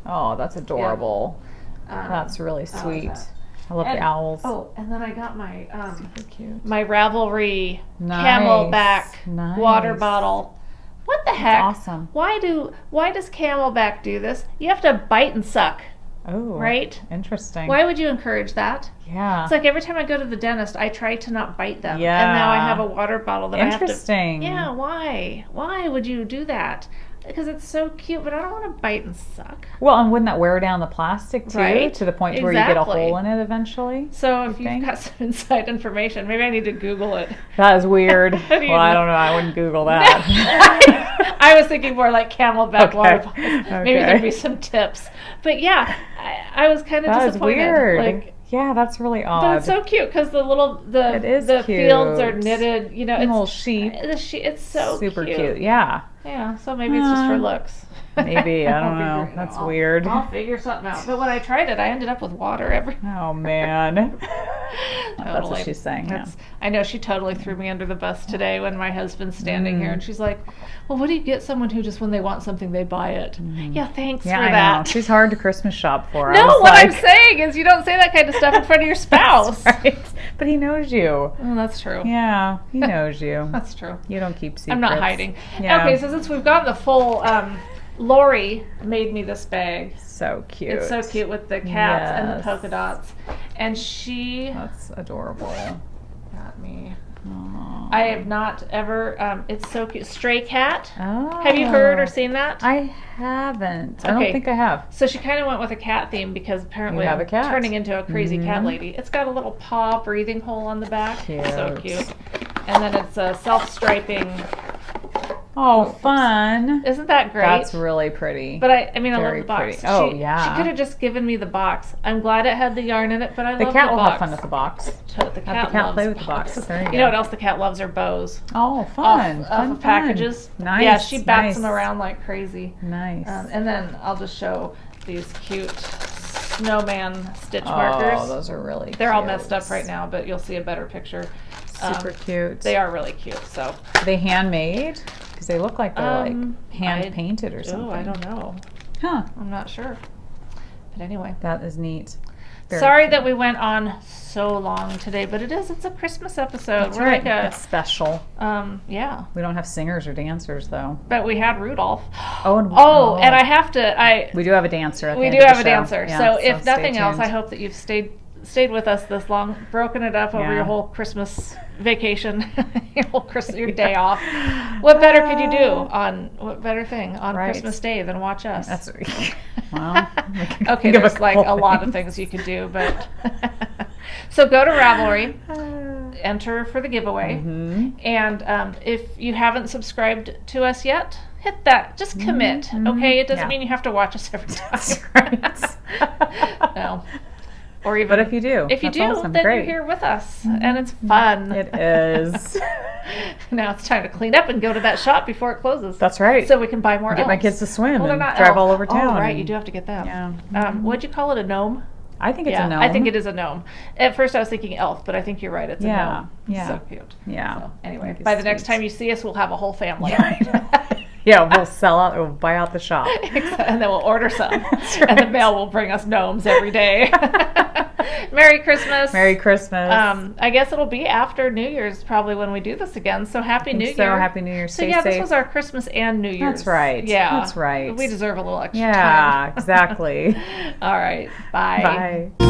Oh, that's adorable.
Um,
That's really
that was
sweet.
that.
I love
And-
the owls.
Oh, and then I got my
Super cute.
my Ravelry
Nice.
Camelback
Nice.
water bottle. What the heck?
Awesome.
Why does Camelback do this? You have to bite and suck,
Oh.
right?
Interesting.
Why would you encourage that?
Yeah.
It's like every time I go to the dentist, I try to not bite them.
Yeah.
And now I have a water bottle that I have to.
Interesting.
Yeah, why? Why would you do that? Because it's so cute, but I don't want to bite and suck.
Well, and wouldn't that wear down the plastic too,
Right.
to the point where you get a
Exactly.
hole in it eventually?
So if
think?
you've got some inside information, maybe I need to Google it.
That is weird.
How do you
Well, I
know?
don't know. I wouldn't Google that.
I was thinking more like Camelback
Okay.
water bottles. Maybe
Okay.
there'd be some tips. But yeah, I was kind of
That is
disappointed.
weird.
Like,
Yeah, that's really odd.
but it's so cute because
It is
the fields are
cute.
knitted. You know,
And
it's
little sheep.
It's so
Super cute. Yeah.
Yeah, so maybe it's just for
Uh,
looks.
maybe. I don't
I'll
know.
figure it
That's
out.
weird.
I'll figure something out. But when I tried it, I ended up with water every.
Oh, man. That's
Totally.
what she's saying. Yeah.
I know she totally threw me under the bus today when my husband's standing here and she's like, "Well, what do you get someone who just when they want something they buy it?" Yeah, thanks
Yeah,
for
I
that.
know. She's hard to Christmas shop for. I
No,
was
what
like,
I'm saying is you don't say that kind of stuff in front of your spouse.
That's right. But he knows you.
Oh, that's true.
Yeah, he knows you.
That's true.
You don't keep secrets.
I'm not hiding.
Yeah.
Okay, so since we've got the full, Lori made me this bag.
So cute.
It's so cute with the cats and the
Yes.
polka dots. And she
That's adorable.
got me.
Aw.
I have not ever, it's so cute. Stray Cat.
Oh.
Have you heard or seen that?
I haven't. I don't
Okay.
think I have.
So she kind of went with a cat theme because apparently
You have a
I'm
cat.
turning into a crazy cat lady. It's got a little paw breathing hole on the back. So
Cute.
cute. And then it's a self-striping
Oh, fun.
Isn't that great?
That's really pretty.
But I mean, I love
Very
the box.
pretty. Oh,
She
yeah.
could have just given me the box. I'm glad it had the yarn in it, but I
The
love
cat
the
will
box.
have fun with the box.
The
Have
cat
the cat
loves
play with the box. There you
You
go.
know what else the cat loves are bows.
Oh, fun.
Off
fun,
of packages.
Fun. Nice.
Yeah, she bats
nice.
them around like crazy.
Nice.
And then I'll just show these cute snowman stitch markers.
Oh, those are really
They're all
cute.
messed up right now, but you'll see a better picture.
Super cute.
They are really cute. So
Are they handmade? Because they look like they're like hand painted or something.
Oh, I don't know.
Huh.
I'm not sure. But anyway.
That is neat. Very
Sorry
cute.
that we went on so long today, but it's a Christmas episode.
That's
We're
right.
like
It's special.
yeah.
We don't have singers or dancers though.
But we had Rudolph.
Oh,
And I have to
we do have a dancer at the
we
end
do
of the
have a
show.
dancer.
Yeah,
so if
stay
nothing else,
tuned.
I hope that you've stayed with us this long, broken it up over
Yeah.
your whole Christmas vacation, your day off. What better could you do what better thing on
Right.
Christmas Day than watch us?
That's well. we can
Okay,
think of
there's like
couple
a lot of things you could do, but so go to Ravelry, enter for the giveaway,
Mhm.
and if you haven't subscribed to us yet, hit that. Just commit, okay? It doesn't
Yeah.
mean you have to watch us every time.
That's right.
No. Or even
But if you do,
if you
that's
do,
awesome.
then
Great.
you're here with us, and it's fun.
It is.
Now it's time to clean up and go to that shop before it closes.
That's right.
So we can buy more.
Get my
elves.
kids to swim
Well, they're
and
not
drive
elves.
all over town.
Oh, right, you
and-
do have to get them.
Yeah.
What'd you call it? A gnome?
I think it's a gnome.
I think it is a gnome. At first I was thinking elf, but I think you're right. It's a
Yeah,
gnome.
yeah.
So cute.
Yeah.
So
I
anyway,
think
by
it's
the next
sweet.
time you see us, we'll have a whole family.
Yeah, we'll sell out. We'll buy out the shop.
And then we'll order some.
That's
And the
right.
mail will bring us gnomes every day. Merry Christmas.
Merry Christmas.
I guess it'll be after New Year's probably when we do this again. So Happy New
so.
Year.
Happy New Year.
So
Stay
yeah,
safe.
this was our Christmas and New Year's.
That's right.
Yeah.
That's right.
We deserve a little extra
Yeah,
time.
exactly.
All right. Bye.
Bye.